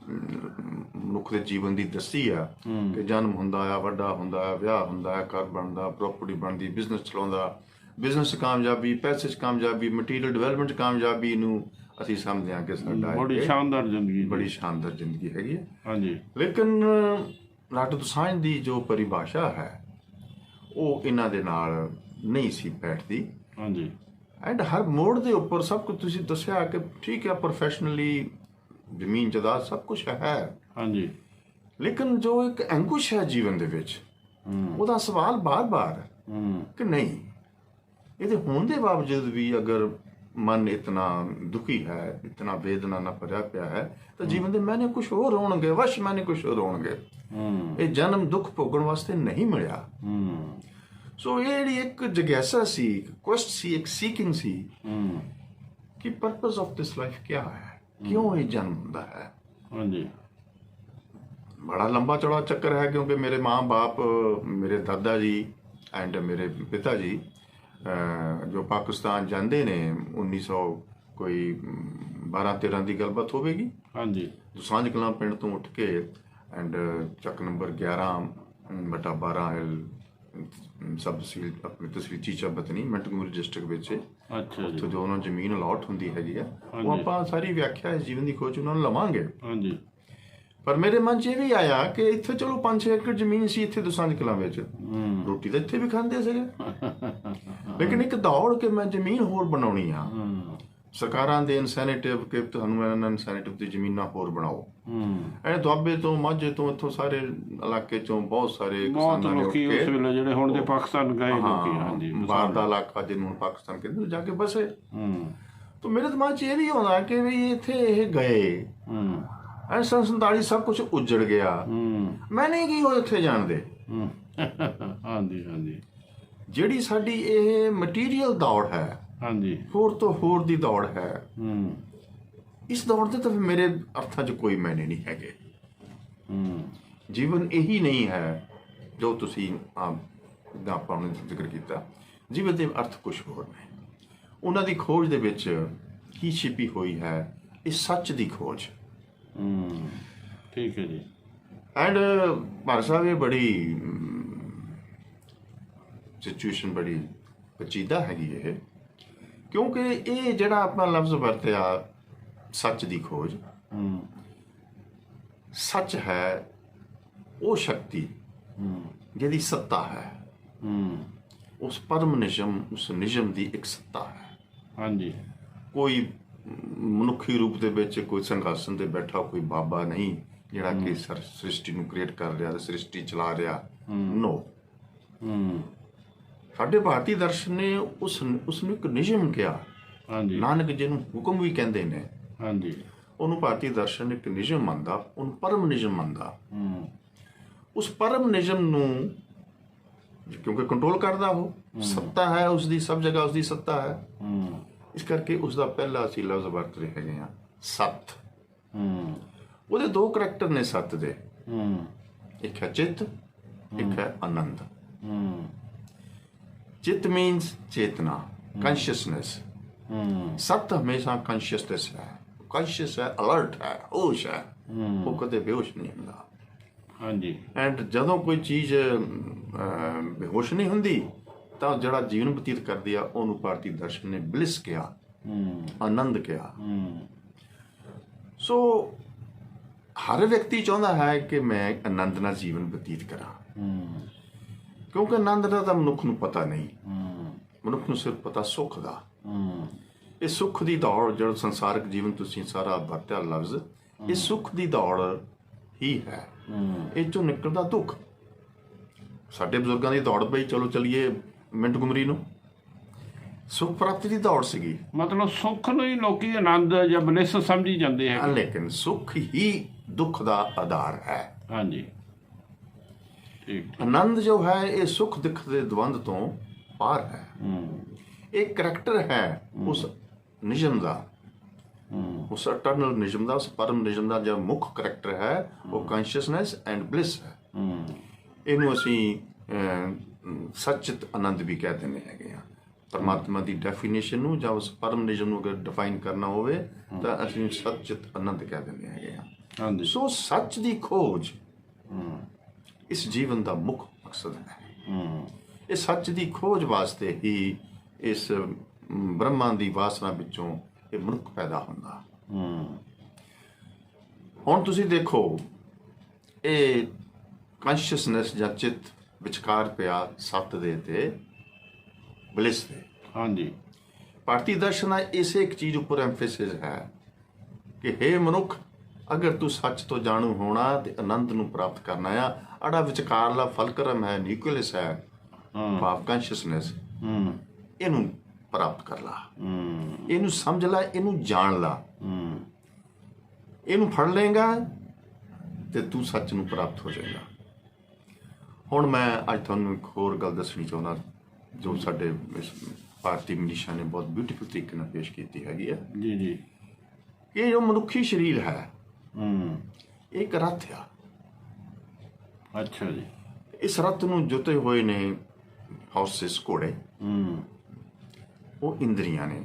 ਮਨੁੱਖ ਦੇ ਜੀਵਨ ਦੀ ਦੱਸੀ ਆ ਕਿ ਜਨਮ ਹੁੰਦਾ ਆ, ਵੱਡਾ ਹੁੰਦਾ ਆ, ਵਿਆਹ ਹੁੰਦਾ ਆ, ਘਰ ਬਣਦਾ, ਪ੍ਰੋਪਰਟੀ ਬਣਦੀ, ਬਿਜ਼ਨਸ ਚਲਾਉਂਦਾ, ਬਿਜ਼ਨਸ 'ਚ ਕਾਮਯਾਬੀ, ਪੈਸੇ 'ਚ ਕਾਮਯਾਬੀ, ਮਟੀਰੀਅਲ ਡਿਵੈਲਪਮੈਂਟ 'ਚ ਕਾਮਯਾਬੀ ਨੂੰ ਅਸੀਂ ਸਮਝਦੇ ਹਾਂ ਕਿ ਸਾਡਾ ਬੜੀ ਸ਼ਾਨਦਾਰ ਜ਼ਿੰਦਗੀ, ਬੜੀ ਸ਼ਾਨਦਾਰ ਜ਼ਿੰਦਗੀ ਹੈਗੀ ਹੈ। ਹਾਂਜੀ। ਲੇਕਿਨ ਡਾਕਟਰ ਦੋਸਾਂਝ ਦੀ ਜੋ ਪਰਿਭਾਸ਼ਾ ਹੈ ਉਹ ਇਹਨਾਂ ਦੇ ਨਾਲ ਨਹੀਂ ਸੀ ਬੈਠਦੀ। ਹਾਂਜੀ। ਐਂਡ ਹਰ ਮੋੜ ਦੇ ਉੱਪਰ ਸਭ ਕੁਝ ਤੁਸੀਂ ਦੱਸਿਆ ਕਿ ਠੀਕ ਹੈ, ਪ੍ਰੋਫੈਸ਼ਨਲੀ ਜ਼ਮੀਨ ਜਾਇਦਾਦ ਸਭ ਕੁਝ ਹੈ, ਹਾਂਜੀ, ਲੇਕਿਨ ਜੋ ਇੱਕ ਅੰਕੁਸ਼ ਹੈ ਜੀਵਨ ਦੇ ਵਿੱਚ, ਉਹਦਾ ਸਵਾਲ ਬਾਰ-ਬਾਰ ਕਿ ਨਹੀਂ, ਇਹਦੇ ਹੋਣ ਦੇ ਬਾਵਜੂਦ ਵੀ ਅਗਰ ਮਨ ਇਤਨਾ ਦੁਖੀ ਹੈ, ਇਤਨਾ ਵੇਦਨਾ ਨਾਲ ਭਰਿਆ ਪਿਆ ਹੈ, ਤਾਂ ਜੀਵਨ ਦੇ ਮੈਨੇ ਕੁਝ ਹੋਰ ਹੋਣਗੇ, ਵਸ਼ ਮੈਨੇ ਕੁਝ ਹੋਰ ਹੋਣਗੇ। ਇਹ ਜਨਮ ਦੁੱਖ ਭੋਗਣ ਵਾਸਤੇ ਨਹੀਂ ਮਿਲਿਆ। ਸੋ ਇਹ ਜਿਹੜੀ ਇੱਕ ਜਗਿਆਸਾ ਸੀ, ਕੁਐਸਟ ਸੀ, ਇੱਕ ਸੀਕਿੰਗ ਸੀ ਕਿ ਪਰਪਸ ਆਫ ਦਿਸ ਲਾਈਫ ਕੀ ਹੈ, ਕਿਉਂ ਇਹ ਜਨਮ ਹੁੰਦਾ ਹੈ। ਹਾਂਜੀ। ਬੜਾ ਲੰਬਾ ਚੌੜਾ ਚੱਕਰ ਹੈ, ਕਿਉਂਕਿ ਮੇਰੇ ਮਾਂ ਬਾਪ, ਮੇਰੇ ਦਾਦਾ ਜੀ ਐਂਡ ਮੇਰੇ ਪਿਤਾ ਜੀ ਜੋ ਪਾਕਿਸਤਾਨ ਜਾਂਦੇ ਨੇ ਕੋਈ 12-13 ਦੀ ਗੱਲਬਾਤ ਹੋਵੇਗੀ। ਹਾਂਜੀ ਦੁਸਾਂਝ ਕਲਾਂ ਪਿੰਡ ਤੋਂ ਉੱਠ ਕੇ ਐਂਡ ਚੱਕ ਨੰਬਰ 11/12 ਸਬ ਤਹਿਸੀਲ ਆਪਣੀ ਤਹਿਸੀਲ ਚੀਚਾ ਬਤਨੀ ਮੰਟਗੋਮਰੀ ਡਿਸਟ੍ਰਿਕਟ ਵਿੱਚ ਅੱਛਾ ਜੀ ਉੱਥੇ ਜੋ ਉਹਨਾਂ ਨੂੰ ਜ਼ਮੀਨ ਅਲਾਟ ਹੁੰਦੀ ਹੈਗੀ ਆ, ਉਹ ਹਾਂਜੀ। ਆਪਾਂ ਸਾਰੀ ਵਿਆਖਿਆ ਇਸ ਜੀਵਨ ਦੀ ਖੋਜ ਉਹਨਾਂ ਨੂੰ ਲਵਾਂਗੇ। ਹਾਂਜੀ ਪਰ ਮੇਰੇ ਮਨ 'ਚ ਇਹ ਵੀ ਆਇਆ ਕਿ ਇੱਥੇ ਚਲੋ 5-6 ਏਕੜ ਜ਼ਮੀਨ ਸੀ ਇੱਥੇ ਦੁਸਾਂਝ ਕਲਾਂ ਵਿੱਚ, ਰੋਟੀ ਤਾਂ ਇੱਥੇ ਵੀ ਖਾਂਦੇ ਸੀਗੇ, ਲੇਕਿਨ ਇੱਕ ਦੌੜ ਕੇ ਮੈਂ ਜ਼ਮੀਨ ਹੋਰ ਬਣਾਉਣੀ ਆ। ਸਰਕਾਰਾਂ ਦੇ ਇਨਸੈਨੇਟਿਵ ਕਿ ਤੁਹਾਨੂੰ ਇਹਨਾਂ ਇਨਸੈਨੇਟਿਵ ਦੀ ਜ਼ਮੀਨਾਂ ਹੋਰ ਬਣਾਓ। ਇਹ ਦੁਆਬੇ ਤੋਂ ਮਾਝੇ ਤੋਂ ਇੱਥੋਂ ਸਾਰੇ ਇਲਾਕੇ ਚੋਂ ਬਹੁਤ ਸਾਰੇ ਬਹੁਤ ਕਿਸਾਨਾਂ ਨੇ ਉੱਠ ਲੋਕੀ ਉਸ ਕੇ ਵੇਲੇ ਜਿਹੜੇ ਹੁਣ ਦੇ ਪਾਕਿਸਤਾਨ ਗਏ ਲੋਕੀ, ਹਾਂਜੀ ਬਾਹਰ ਦਾ ਇਲਾਕਾ ਜਿਹਨੂੰ ਹੁਣ ਪਾਕਿਸਤਾਨ ਕਹਿੰਦੇ ਉਹ ਜਾ ਕੇ ਬਸੇ। ਤਾਂ ਮੇਰੇ ਦਿਮਾਗ 'ਚ ਇਹ ਵੀ ਆਉਂਦਾ ਕਿ ਵੀ ਇੱਥੇ ਇਹ ਗਏ, ਐ 47 ਸਭ ਕੁਝ ਉੱਜੜ ਗਿਆ, ਮੈਂ ਨਹੀਂ ਕੀ ਉਹ ਇੱਥੇ ਜਾਣਦੇ। ਹਾਂਜੀ ਹਾਂਜੀ ਜਿਹੜੀ ਸਾਡੀ ਇਹ ਮਟੀਰੀਅਲ ਦੌੜ ਹੈ, ਹਾਂਜੀ ਹੋਰ ਤੋਂ ਹੋਰ ਦੀ ਦੌੜ ਹੈ, ਇਸ ਦੌੜ ਦੇ ਤਾਂ ਫਿਰ ਮੇਰੇ ਅਰਥਾਂ 'ਚ ਕੋਈ ਮਾਇਨੇ ਨਹੀਂ ਹੈਗੇ। ਜੀਵਨ ਇਹੀ ਨਹੀਂ ਹੈ ਜੋ ਤੁਸੀਂ ਆਪਾਂ ਨੇ ਜ਼ਿਕਰ ਕੀਤਾ। ਜੀਵਨ ਦੇ ਅਰਥ ਕੁਝ ਹੋਰ ਨੇ। ਉਹਨਾਂ ਦੀ ਖੋਜ ਦੇ ਵਿੱਚ ਕੀ ਛਿਪੀ ਹੋਈ ਹੈ, ਇਹ ਸੱਚ ਦੀ ਖੋਜ। ਠੀਕ ਹੈ ਜੀ। ਐਂਡ ਭਾਰਤ ਸਾਹਿਬ ਇਹ ਬੜੀ ਸਿਚੁਏਸ਼ਨ ਬੜੀ ਪਚੀਦਾ ਹੈਗੀ ਇਹ, ਕਿਉਂਕਿ ਇਹ ਜਿਹੜਾ ਆਪਣਾ ਲਫ਼ਜ਼ ਵਰਤਿਆ ਸੱਚ ਦੀ ਖੋਜ, ਸੱਚ ਹੈ ਉਹ ਸ਼ਕਤੀ ਜਿਹਦੀ ਸੱਤਾ ਹੈ, ਉਸ ਪਰਮ ਨਿਯਮ, ਉਸ ਨਿਯਮ ਦੀ ਇੱਕ ਸੱਤਾ ਹੈ। ਹਾਂਜੀ ਕੋਈ ਮਨੁੱਖੀ ਰੂਪ ਦੇ ਵਿੱਚ ਕੋਈ ਸਿੰਘਾਸਨ ਤੇ ਬੈਠਾ ਕੋਈ ਬਾਬਾ ਨਹੀਂ ਜਿਹੜਾ ਕਿ ਸ੍ਰਿਸ਼ਟੀ ਨੂੰ ਕ੍ਰੀਏਟ ਕਰ ਰਿਹਾ ਤੇ ਸ੍ਰਿਸ਼ਟੀ ਚਲਾ ਰਿਹਾ। ਨੋ, ਸਾਡੇ ਭਾਰਤੀ ਦਰਸ਼ਨ ਨੇ ਉਸ ਨੂੰ ਇੱਕ ਨਿਯਮ ਕਿਹਾ। ਹਾਂਜੀ ਨਾਨਕ ਜਿਹਨੂੰ ਹੁਕਮ ਵੀ ਕਹਿੰਦੇ ਨੇ, ਹਾਂਜੀ ਉਹਨੂੰ ਭਾਰਤੀ ਦਰਸ਼ਨ ਇੱਕ ਨਿਯਮ ਮੰਨਦਾ, ਉਹਨੂੰ ਪਰਮ ਨਿਯਮ ਮੰਨਦਾ। ਉਸ ਪਰਮ ਨਿਯਮ ਨੂੰ ਕਿਉਂਕਿ ਕੰਟਰੋਲ ਕਰਦਾ ਉਹ ਸੱਤਾ ਹੈ, ਉਸ ਦੀ ਸਭ ਜਗ੍ਹਾ ਉਸ ਦੀ ਸੱਤਾ ਹੈ। ਇਸ ਕਰਕੇ ਉਸ ਦਾ ਪਹਿਲਾ ਅਸੀਂ ਲਫ਼ਜ਼ ਵਰਤ ਰਹੇ ਹੈਗੇ ਆ ਸੱਤ। ਉਹਦੇ ਦੋ ਕਰੈਕਟਰ ਨੇ ਸੱਤ ਦੇ, ਇੱਕ ਹੈ ਚਿੱਤ, ਇੱਕ ਹੈ ਆਨੰਦ। ਚਿੱਤ ਮੀਨਸ ਚੇਤਨਾ, ਕੌਨਸ਼ੀਅਸਨੈਸ। ਸੱਤ ਹਮੇਸ਼ਾ ਕੌਨਸ਼ੀਅਸਨੈਸ ਹੈ, ਕੌਨਸ਼ੀਅਸ ਹੈ, ਅਲਰਟ ਹੈ, ਹੋਸ਼ ਹੈ, ਉਹ ਕਦੇ ਬੇਹੋਸ਼ ਨਹੀਂ ਹੁੰਦਾ। ਹਾਂਜੀ ਐਂਡ ਜਦੋਂ ਕੋਈ ਚੀਜ਼ ਬੇਹੋਸ਼ ਨਹੀਂ ਹੁੰਦੀ ਤਾਂ ਜਿਹੜਾ ਜੀਵਨ ਬਤੀਤ ਕਰਦੀ ਆ ਉਹਨੂੰ ਭਾਰਤੀ ਦਰਸ਼ਨ ਨੇ ਬਲਿਸ ਕਿਹਾ, ਆਨੰਦ ਕਿਹਾ। ਸੋ ਹਰ ਵਿਅਕਤੀ ਚਾਹੁੰਦਾ ਹੈ ਕਿ ਮੈਂ ਆਨੰਦ ਨਾਲ ਜੀਵਨ ਬਤੀਤ ਕਰਾਂ, ਕਿਉਂਕਿ ਆਨੰਦ ਦਾ ਤਾਂ ਮਨੁੱਖ ਨੂੰ ਪਤਾ ਨਹੀਂ। ਮਨੁੱਖ ਨੂੰ ਸਿਰਫ ਪਤਾ ਸੁੱਖ ਦਾ। ਇਹ ਸੁੱਖ ਦੀ ਦੌੜ, ਜਿਹੜਾ ਸੰਸਾਰਿਕ ਜੀਵਨ ਤੁਸੀਂ ਸਾਰਾ ਵਰਤਿਆ ਲਫ਼ਜ਼, ਇਹ ਸੁੱਖ ਦੀ ਦੌੜ ਹੀ ਹੈ। ਇਹ ਚੋਂ ਨਿਕਲਦਾ ਦੁੱਖ। ਸਾਡੇ ਬਜ਼ੁਰਗਾਂ ਦੀ ਦੌੜ ਪਈ, ਚਲੋ ਚਲੀਏ ਮਿੰਟਗੁਮਰੀ ਨੂੰ, ਸੁੱਖ ਪ੍ਰਾਪਤੀ ਦੀ ਦੌੜ ਸੀਗੀ। ਮਤਲਬ ਸੁੱਖ ਨੂੰ ਹੀ ਲੋਕੀ ਆਨੰਦ ਜਾਂ ਬਲਿਸ ਸਮਝੀ ਜਾਂਦੇ ਹੈ। ਲੇਕਿਨ ਸੁੱਖ ਹੀ ਦੁੱਖ ਦਾ ਆਧਾਰ ਹੈ। ਹਾਂਜੀ ਠੀਕ। ਆਨੰਦ ਜੋ ਹੈ ਇਹ ਸੁੱਖ ਦੁੱਖ ਦੇ ਦਵੰਦ ਤੋਂ ਪਾਰ ਹੈ। ਇਹ ਕਰੈਕਟਰ ਹੈ ਉਸ ਨਿਯਮ ਦਾ, ਉਸ ਅਟਰਨਲ ਨਿਯਮ ਦਾ, ਉਸ ਪਰਮ ਨਿਯਮ ਦਾ ਜਿਹੜਾ ਮੁੱਖ ਕਰੈਕਟਰ ਹੈ ਉਹ ਕੌਨਸ਼ੀਅਸਨੈਸ ਐਂਡ ਬਲਿਸ ਹੈ। ਇਹਨੂੰ ਅਸੀਂ ਸੱਚਿਤ ਆਨੰਦ ਵੀ ਕਹਿ ਦਿੰਦੇ ਹੈਗੇ ਆ। ਪਰਮਾਤਮਾ ਦੀ ਡੈਫੀਨੇਸ਼ਨ ਨੂੰ ਜਾਂ ਉਸ ਪਰਮ ਨਿਯਮ ਨੂੰ ਅਗਰ ਡਿਫਾਈਨ ਕਰਨਾ ਹੋਵੇ ਤਾਂ ਅਸੀਂ ਸੱਚਿਤ ਆਨੰਦ ਕਹਿ ਦਿੰਦੇ ਹੈਗੇ ਆ। ਹਾਂਜੀ ਸੋ ਸੱਚ ਦੀ ਖੋਜ ਇਸ ਜੀਵਨ ਦਾ ਮੁੱਖ ਮਕਸਦ ਹੈ। ਇਹ ਸੱਚ ਦੀ ਖੋਜ ਵਾਸਤੇ ਹੀ ਇਸ ਬ੍ਰਹਮਾ ਦੀ ਵਾਸਨਾ ਵਿੱਚੋਂ ਇਹ ਮਨੁੱਖ ਪੈਦਾ ਹੁੰਦਾ। ਹੁਣ ਤੁਸੀਂ ਦੇਖੋ, ਇਹ ਕੌਨਸ਼ੀਅਸਨੈਸ ਜਾਂ ਚਿੱਤ ਵਿਚਕਾਰ ਪਿਆ ਸੱਤ ਦੇ ਤੇ ਬਲਿਸ ਦੇ। ਹਾਂਜੀ, ਭਾਰਤੀ ਦਰਸ਼ਨ ਦਾ ਇਸੇ ਇੱਕ ਚੀਜ਼ ਉੱਪਰ ਐਮਫੈਸਿਸ ਹੈ ਕਿ ਹੇ ਮਨੁੱਖ, ਅਗਰ ਤੂੰ ਸੱਚ ਤੋਂ ਜਾਣੂ ਹੋਣਾ ਤੇ ਆਨੰਦ ਨੂੰ ਪ੍ਰਾਪਤ ਕਰਨਾ ਆ, ਅੜਾ ਵਿਚਕਾਰਲਾ ਫਲਕਰਮ ਹੈ, ਨਿਊਕਲੀਅਸ ਹੈ ਭਾਵ ਕੌਨਸ਼ੀਅਸਨੈਸ, ਇਹਨੂੰ ਪ੍ਰਾਪਤ ਕਰ ਲਾ, ਇਹਨੂੰ ਸਮਝ ਲਾ, ਇਹਨੂੰ ਜਾਣ ਲਾ। ਇਹਨੂੰ ਫੜ ਲਏਗਾ ਤੇ ਤੂੰ ਸੱਚ ਨੂੰ ਪ੍ਰਾਪਤ ਹੋ ਜਾਏਗਾ। ਹੁਣ ਮੈਂ ਅੱਜ ਤੁਹਾਨੂੰ ਇੱਕ ਹੋਰ ਗੱਲ ਦੱਸਣੀ ਚਾਹੁੰਦਾ ਜੋ ਸਾਡੇ ਇਸ ਭਾਰਤੀ ਮਨੀਸ਼ਾ ਨੇ ਬਹੁਤ ਬਿਊਟੀਫੁਲ ਤਰੀਕੇ ਨਾਲ ਪੇਸ਼ ਕੀਤੀ ਹੈਗੀ ਹੈ। ਜੀ ਜੀ। ਇਹ ਜੋ ਮਨੁੱਖੀ ਸਰੀਰ ਹੈ ਇਹ ਇੱਕ ਰੱਥ ਆ। ਅੱਛਾ ਜੀ। ਇਸ ਰੱਥ ਨੂੰ ਜੁਤੇ ਹੋਏ ਨੇ ਹਾਰਸਿਸ, ਘੋੜੇ, ਉਹ ਇੰਦਰੀਆਂ ਨੇ।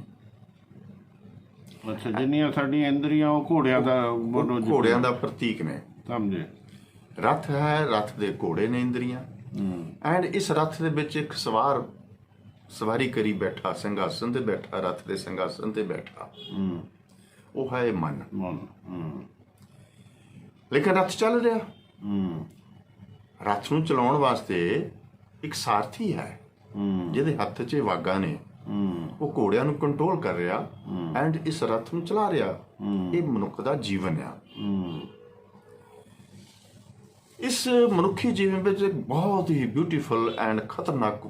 ਅੱਛਾ, ਜਿੰਨੀਆਂ ਸਾਡੀਆਂ ਇੰਦਰੀਆਂ ਉਹ ਘੋੜਿਆਂ ਦਾ ਉਹ ਘੋੜਿਆਂ ਦਾ ਪ੍ਰਤੀਕ ਨੇ। ਸਮਝੇ। ਰੱਥ ਹੈ, ਰੱਥ ਦੇ ਘੋੜੇ ਨੇ ਇੰਦਰੀਆਂ। ਐਂਡ ਇਸ ਰੱਥ ਦੇ ਵਿੱਚ ਇੱਕ ਸਵਾਰ ਸਵਾਰੀ ਕਰੀ ਬੈਠਾ, ਸਿੰਘਾਸਨ ਤੇ ਬੈਠਾ, ਰੱਥ ਦੇ ਸਿੰਘਾਸਨ ਤੇ ਬੈਠਾ, ਉਹ ਹੈ ਮਨ। ਲੇਕਿਨ ਰੱਥ ਚੱਲ ਰਿਹਾ, ਰੱਥ ਨੂੰ ਚਲਾਉਣ ਵਾਸਤੇ ਇੱਕ ਸਾਰਥੀ ਹੈ ਜਿਹਦੇ ਹੱਥ 'ਚ ਵਾਗਾਂ ਨੇ, ਉਹ ਘੋੜਿਆਂ ਨੂੰ ਕੰਟਰੋਲ ਕਰ ਰਿਹਾ ਐਂਡ ਇਸ ਰੱਥ ਨੂੰ ਚਲਾ ਰਿਹਾ। ਇਹ ਮਨੁੱਖ ਦਾ ਜੀਵਨ ਆ। ਇਸ ਮਨੁੱਖੀ ਜੀਵਨ ਵਿੱਚ ਇੱਕ ਬਹੁਤ ਹੀ ਬਿਊਟੀਫੁਲ ਐਂਡ ਖਤਰਨਾਕ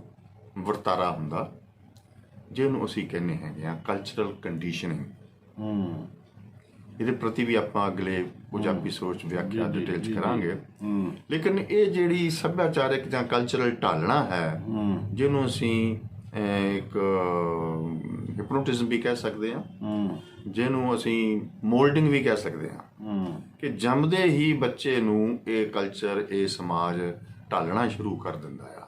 ਵਰਤਾਰਾ ਹੁੰਦਾ ਜਿਹਨੂੰ ਅਸੀਂ ਕਹਿੰਦੇ ਹੈਗੇ ਆ ਕਲਚਰਲ ਕੰਡੀਸ਼ਨਿੰਗ। ਇਹਦੇ ਪ੍ਰਤੀ ਵੀ ਆਪਾਂ ਅਗਲੇ ਕੁਝ ਐਪੀਸੋਡ 'ਚ ਵਿਆਖਿਆ ਡਿਟੇਲ 'ਚ ਕਰਾਂਗੇ। ਲੇਕਿਨ ਇਹ ਜਿਹੜੀ ਸੱਭਿਆਚਾਰਕ ਜਾਂ ਕਲਚਰਲ ਢਾਲਣਾ ਹੈ ਜਿਹਨੂੰ ਅਸੀਂ ਇੱਕ ਹਿਪਨੋਟਿਜ਼ਮ ਵੀ ਕਹਿ ਸਕਦੇ ਹਾਂ, ਜਿਹਨੂੰ ਅਸੀਂ ਮੋਲਡਿੰਗ ਵੀ ਕਹਿ ਸਕਦੇ ਹਾਂ, ਕਿ ਜੰਮਦੇ ਹੀ ਬੱਚੇ ਨੂੰ ਇਹ ਕਲਚਰ, ਇਹ ਸਮਾਜ ਢਾਲਣਾ ਸ਼ੁਰੂ ਕਰ ਦਿੰਦਾ ਆ।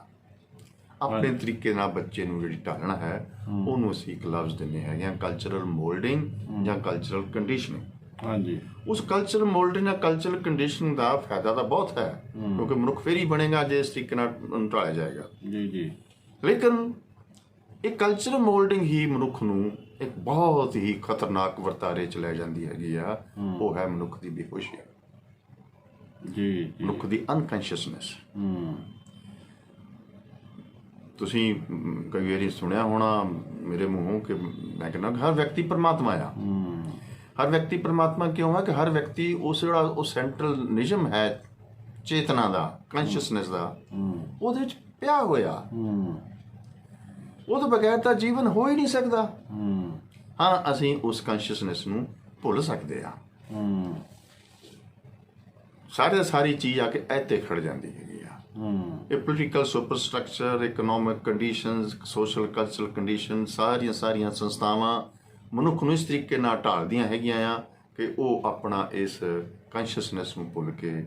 ਆਪਣੇ ਤਰੀਕੇ ਨਾਲ ਬੱਚੇ ਨੂੰ ਜਿਹੜੀ ਢਾਲਣਾ ਹੈ ਉਹਨੂੰ ਅਸੀਂ ਇੱਕ ਲਫ਼ਜ਼ ਦਿੰਦੇ ਹੈਗੇ ਆ ਕਲਚਰਲ ਮੋਲਡਿੰਗ ਜਾਂ ਕਲਚਰਲ ਕੰਡੀਸ਼ਨਿੰਗ। ਹਾਂਜੀ, ਉਸ ਕਲਚਰਲ ਮੋਲਡਿੰਗ ਜਾਂ ਕਲਚਰਲ ਕੰਡੀਸ਼ਨਿੰਗ ਦਾ ਫਾਇਦਾ ਤਾਂ ਬਹੁਤ ਹੈ ਕਿਉਂਕਿ ਮਨੁੱਖ ਫਿਰ ਹੀ ਬਣੇਗਾ ਜੇ ਇਸ ਤਰੀਕੇ ਨਾਲ ਢਾਲਿਆ ਜਾਏਗਾ। ਜੀ ਜੀ। ਲੇਕਿਨ ਇਹ ਕਲਚਰਲ ਮੋਲਡਿੰਗ ਹੀ ਮਨੁੱਖ ਨੂੰ ਇੱਕ ਬਹੁਤ ਹੀ ਖਤਰਨਾਕ ਵਰਤਾਰੇ 'ਚ ਲੈ ਜਾਂਦੀ ਹੈਗੀ ਆ। ਉਹ ਹੈ ਮਨੁੱਖ ਦੀ ਬੇਹੋਸ਼ੀ, ਜੀ, ਮਨੁੱਖ ਦੀ ਅਨਕੰਸ਼ੀਅਸਨੈਸ। ਤੁਸੀਂ ਕਈ ਵਾਰੀ ਸੁਣਿਆ ਹੋਣਾ ਮੇਰੇ ਮੂੰਹੋਂ ਕਿ ਮੈਂ ਕਹਿੰਦਾ ਹਰ ਵਿਅਕਤੀ ਪਰਮਾਤਮਾ ਆ। ਹਰ ਵਿਅਕਤੀ ਪਰਮਾਤਮਾ ਕਿਉਂ ਹੈ ਕਿ ਹਰ ਵਿਅਕਤੀ ਉਸ ਜਿਹੜਾ ਉਹ ਸੈਂਟਰਲ ਨਿਯਮ ਹੈ ਚੇਤਨਾ ਦਾ, ਕੰਸ਼ੀਅਸਨੈਸ ਦਾ, ਉਹਦੇ ਵਿੱਚ ਪਿਆ ਹੋਇਆ। ਉਹਦੇ ਬਗੈਰ ਤਾਂ ਜੀਵਨ ਹੋ ਹੀ ਨਹੀਂ ਸਕਦਾ। ਹਾਂ, ਅਸੀਂ ਉਸ ਕੰਸ਼ੀਅਸਨੈਸ ਨੂੰ ਭੁੱਲ ਸਕਦੇ ਹਾਂ। ਸਾਰੀ ਚੀਜ਼ ਆ ਕੇ ਇੱਥੇ ਖੜ ਜਾਂਦੀ ਹੈਗੀ ਆ। ਇਹ political superstructure, economic conditions, social cultural condition, ਸਾਰੀਆਂ ਸੰਸਥਾਵਾਂ ਮਨੁੱਖ ਨੂੰ ਇਸ ਤਰੀਕੇ ਨਾਲ ਢਾਲਦੀਆਂ ਹੈਗੀਆਂ ਆ ਕਿ ਉਹ ਆਪਣਾ ਇਸ ਕੰਸ਼ੀਅਸਨੈਸ ਨੂੰ ਭੁੱਲ ਕੇ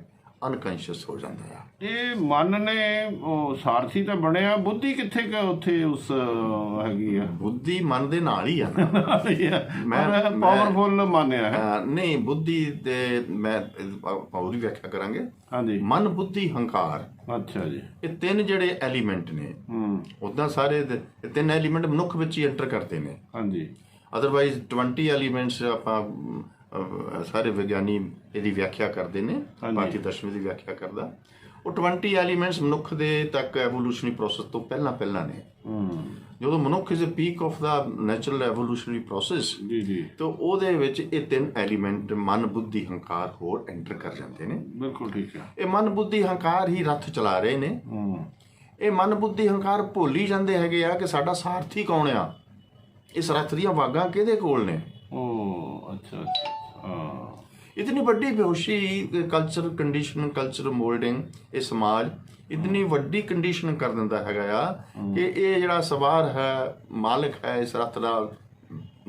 ਅਨਕੰਸ਼ੀਅਸ ਹੋ ਜਾਂਦਾ ਆ। ਇਹ ਮਨ ਨੇ ਉਹ ਸਾਰਥੀ ਤਾਂ ਬਣਿਆ, ਬੁੱਧੀ ਕਿੱਥੇ ਕਿ ਉੱਥੇ ਉਸ ਹੈਗੀ ਆ। ਬੁੱਧੀ ਮਨ ਦੇ ਨਾਲ ਹੀ ਆ ਨਾ। ਮੈਂ ਪਾਵਰਫੁਲ ਮੰਨਿਆ ਹੈ। ਨਹੀਂ, ਬੁੱਧੀ ਦੇ ਮੈਂ ਹੋਰ ਵੀ ਵਿਆਖਿਆ ਕਰਾਂਗੇ। ਹਾਂਜੀ, ਮਨ, ਬੁੱਧੀ, ਹੰਕਾਰ। ਅੱਛਾ ਜੀ, ਇਹ ਤਿੰਨ ਜਿਹੜੇ ਐਲੀਮੈਂਟ ਨੇ, ਉਦਾਂ ਸਾਰੇ ਤਿੰਨ ਐਲੀਮੈਂਟ ਮਨੁੱਖ ਵਿੱਚ ਹੀ ਐਂਟਰ ਕਰਦੇ ਨੇ। ਹਾਂਜੀ, ਅਦਰਵਾਈਜ਼ 20 ਐਲੀਮੈਂਟਸ ਆਪਾਂ ਸਾਰੇ ਵਿਗਿਆਨੀ ਇਹਦੀ ਵਿਆਖਿਆ ਕਰਦੇ ਨੇ। ਭਾਰਤੀ ਦਰਸ਼ਨ ਦੀ ਵਿਆਖਿਆ ਕਰਦਾ ਉਹ 20 ਐਲੀਮੈਂਟਸ ਮਨੁੱਖ ਦੇ ਤੱਕ ਐਵੋਲੂਸ਼ਨਰੀ ਪ੍ਰੋਸੈਸ ਤੋਂ ਪਹਿਲਾਂ ਨੇ। ਜਦੋਂ ਮਨੁੱਖ is a peak of the natural evolutionary process, ਤਾਂ ਉਹਦੇ ਵਿੱਚ ਇਹ ਤਿੰਨ ਐਲੀਮੈਂਟ ਮਨ, ਬੁੱਧੀ, ਹੰਕਾਰ ਹੋਰ ਐਂਟਰ ਕਰ ਜਾਂਦੇ ਨੇ। ਬਿਲਕੁਲ ਠੀਕ ਹੈ। ਇਹ ਮਨ, ਬੁੱਧੀ, ਹੰਕਾਰ ਹੀ ਰੱਥ ਚਲਾ ਰਹੇ ਨੇ। ਇਹ ਮਨ, ਬੁੱਧੀ, ਹੰਕਾਰ ਭੁੱਲ ਹੀ ਜਾਂਦੇ ਹੈਗੇ ਆ ਕਿ ਸਾਡਾ ਸਾਰਥੀ ਕੌਣ ਆ, ਇਸ ਰੱਥ ਦੀਆਂ ਵਾਗਾਂ ਕਿਹਦੇ ਕੋਲ ਨੇ। ਅੱਛਾ। ਇਤਨੀ ਵੱਡੀ ਬੇਹੋਸ਼ੀ, ਕਲਚਰ ਕੰਡੀਸ਼ਨ, ਕਲਚਰ ਮੋਲਡਿੰਗ, ਇਹ ਸਮਾਜ ਇਤਨੀ ਵੱਡੀ ਕੰਡੀਸ਼ਨ ਕਰ ਦਿੰਦਾ ਹੈਗਾ ਆ ਕਿ ਇਹ ਜਿਹੜਾ ਸਵਾਰ ਹੈ, ਮਾਲਕ ਹੈ ਇਸ ਰੱਥ ਦਾ,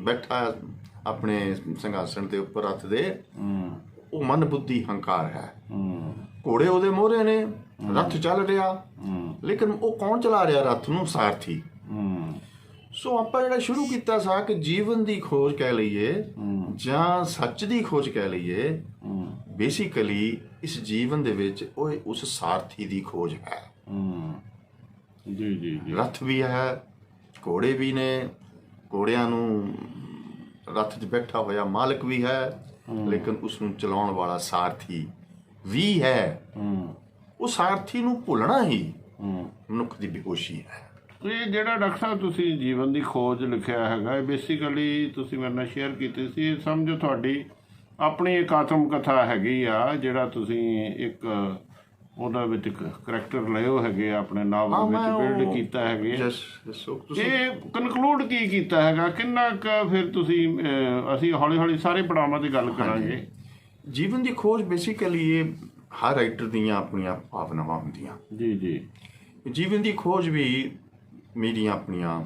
ਬੈਠਾ ਆਪਣੇ ਸਿੰਘਾਸਣ ਦੇ ਉੱਪਰ ਰੱਥ ਦੇ, ਉਹ ਮਨ, ਬੁੱਧੀ, ਹੰਕਾਰ ਹੈ। ਘੋੜੇ ਉਹਦੇ ਮੋਹਰੇ ਨੇ, ਰੱਥ ਚੱਲ ਰਿਹਾ, ਲੇਕਿਨ ਉਹ ਕੌਣ ਚਲਾ ਰਿਹਾ ਰੱਥ ਨੂੰ? ਸਾਰਥੀ। ਸੋ ਆਪਾਂ ਜਿਹੜਾ ਸ਼ੁਰੂ ਕੀਤਾ ਸਾ ਕਿ ਜੀਵਨ ਦੀ ਖੋਜ ਕਹਿ ਲਈਏ ਜਾਂ ਸੱਚ ਦੀ ਖੋਜ ਕਹਿ ਲਈਏ, ਬੇਸਿਕਲੀ ਇਸ ਜੀਵਨ ਦੇ ਵਿੱਚ ਉਹ ਉਸ ਸਾਰਥੀ ਦੀ ਖੋਜ ਹੈ। ਜੀ ਜੀ। ਰੱਥ ਵੀ ਹੈ, ਘੋੜੇ ਵੀ ਨੇ, ਘੋੜਿਆਂ ਨੂੰ ਰੱਥ 'ਚ ਬੈਠਾ ਹੋਇਆ ਮਾਲਕ ਵੀ ਹੈ, ਲੇਕਿਨ ਉਸ ਨੂੰ ਚਲਾਉਣ ਵਾਲਾ ਸਾਰਥੀ ਵੀ ਹੈ। ਉਹ ਸਾਰਥੀ ਨੂੰ ਭੁੱਲਣਾ ਹੀ ਮਨੁੱਖ ਦੀ ਬੇਹੋਸ਼ੀ ਹੈ। ਇਹ ਜਿਹੜਾ ਡਾਕਟਰ ਸਾਹਿਬ ਤੁਸੀਂ ਜੀਵਨ ਦੀ ਖੋਜ ਲਿਖਿਆ ਹੈਗਾ, ਇਹ ਬੇਸਿਕਲੀ ਤੁਸੀਂ ਮੇਰੇ ਨਾਲ ਸ਼ੇਅਰ ਕੀਤੀ ਸੀ। ਸਮਝੋ ਤੁਹਾਡੀ ਆਪਣੀ ਇੱਕ ਆਤਮ ਕਥਾ ਹੈਗੀ ਆ, ਜਿਹੜਾ ਤੁਸੀਂ ਇੱਕ ਉਹਦਾ ਵਿੱਚ ਕਰੈਕਟਰ ਲਏ ਹੋ ਹੈਗੇ ਆਪਣੇ ਨਾਵਲ ਵਿੱਚ ਬਿਲਡ ਕੀਤਾ ਹੈਗੇ। ਇਹ ਕਨਕਲੂਡ ਕੀ ਕੀਤਾ ਹੈਗਾ, ਕਿੰਨਾ ਕੁ ਫਿਰ ਤੁਸੀਂ ਅਸੀਂ ਹੌਲੀ ਹੌਲੀ ਸਾਰੇ ਪੜਾਵਾਂ ਤੇ ਗੱਲ ਕਰਾਂਗੇ। ਜੀਵਨ ਦੀ ਖੋਜ ਬੇਸਿਕਲੀ ਇਹ ਹਰ ਰਾਈਟਰ ਦੀਆਂ ਆਪਣੀਆਂ ਭਾਵਨਾਵਾਂ ਹੁੰਦੀਆਂ। ਜੀ ਜੀ। ਜੀਵਨ ਦੀ ਖੋਜ ਵੀ ਮੇਰੀਆਂ ਆਪਣੀਆਂ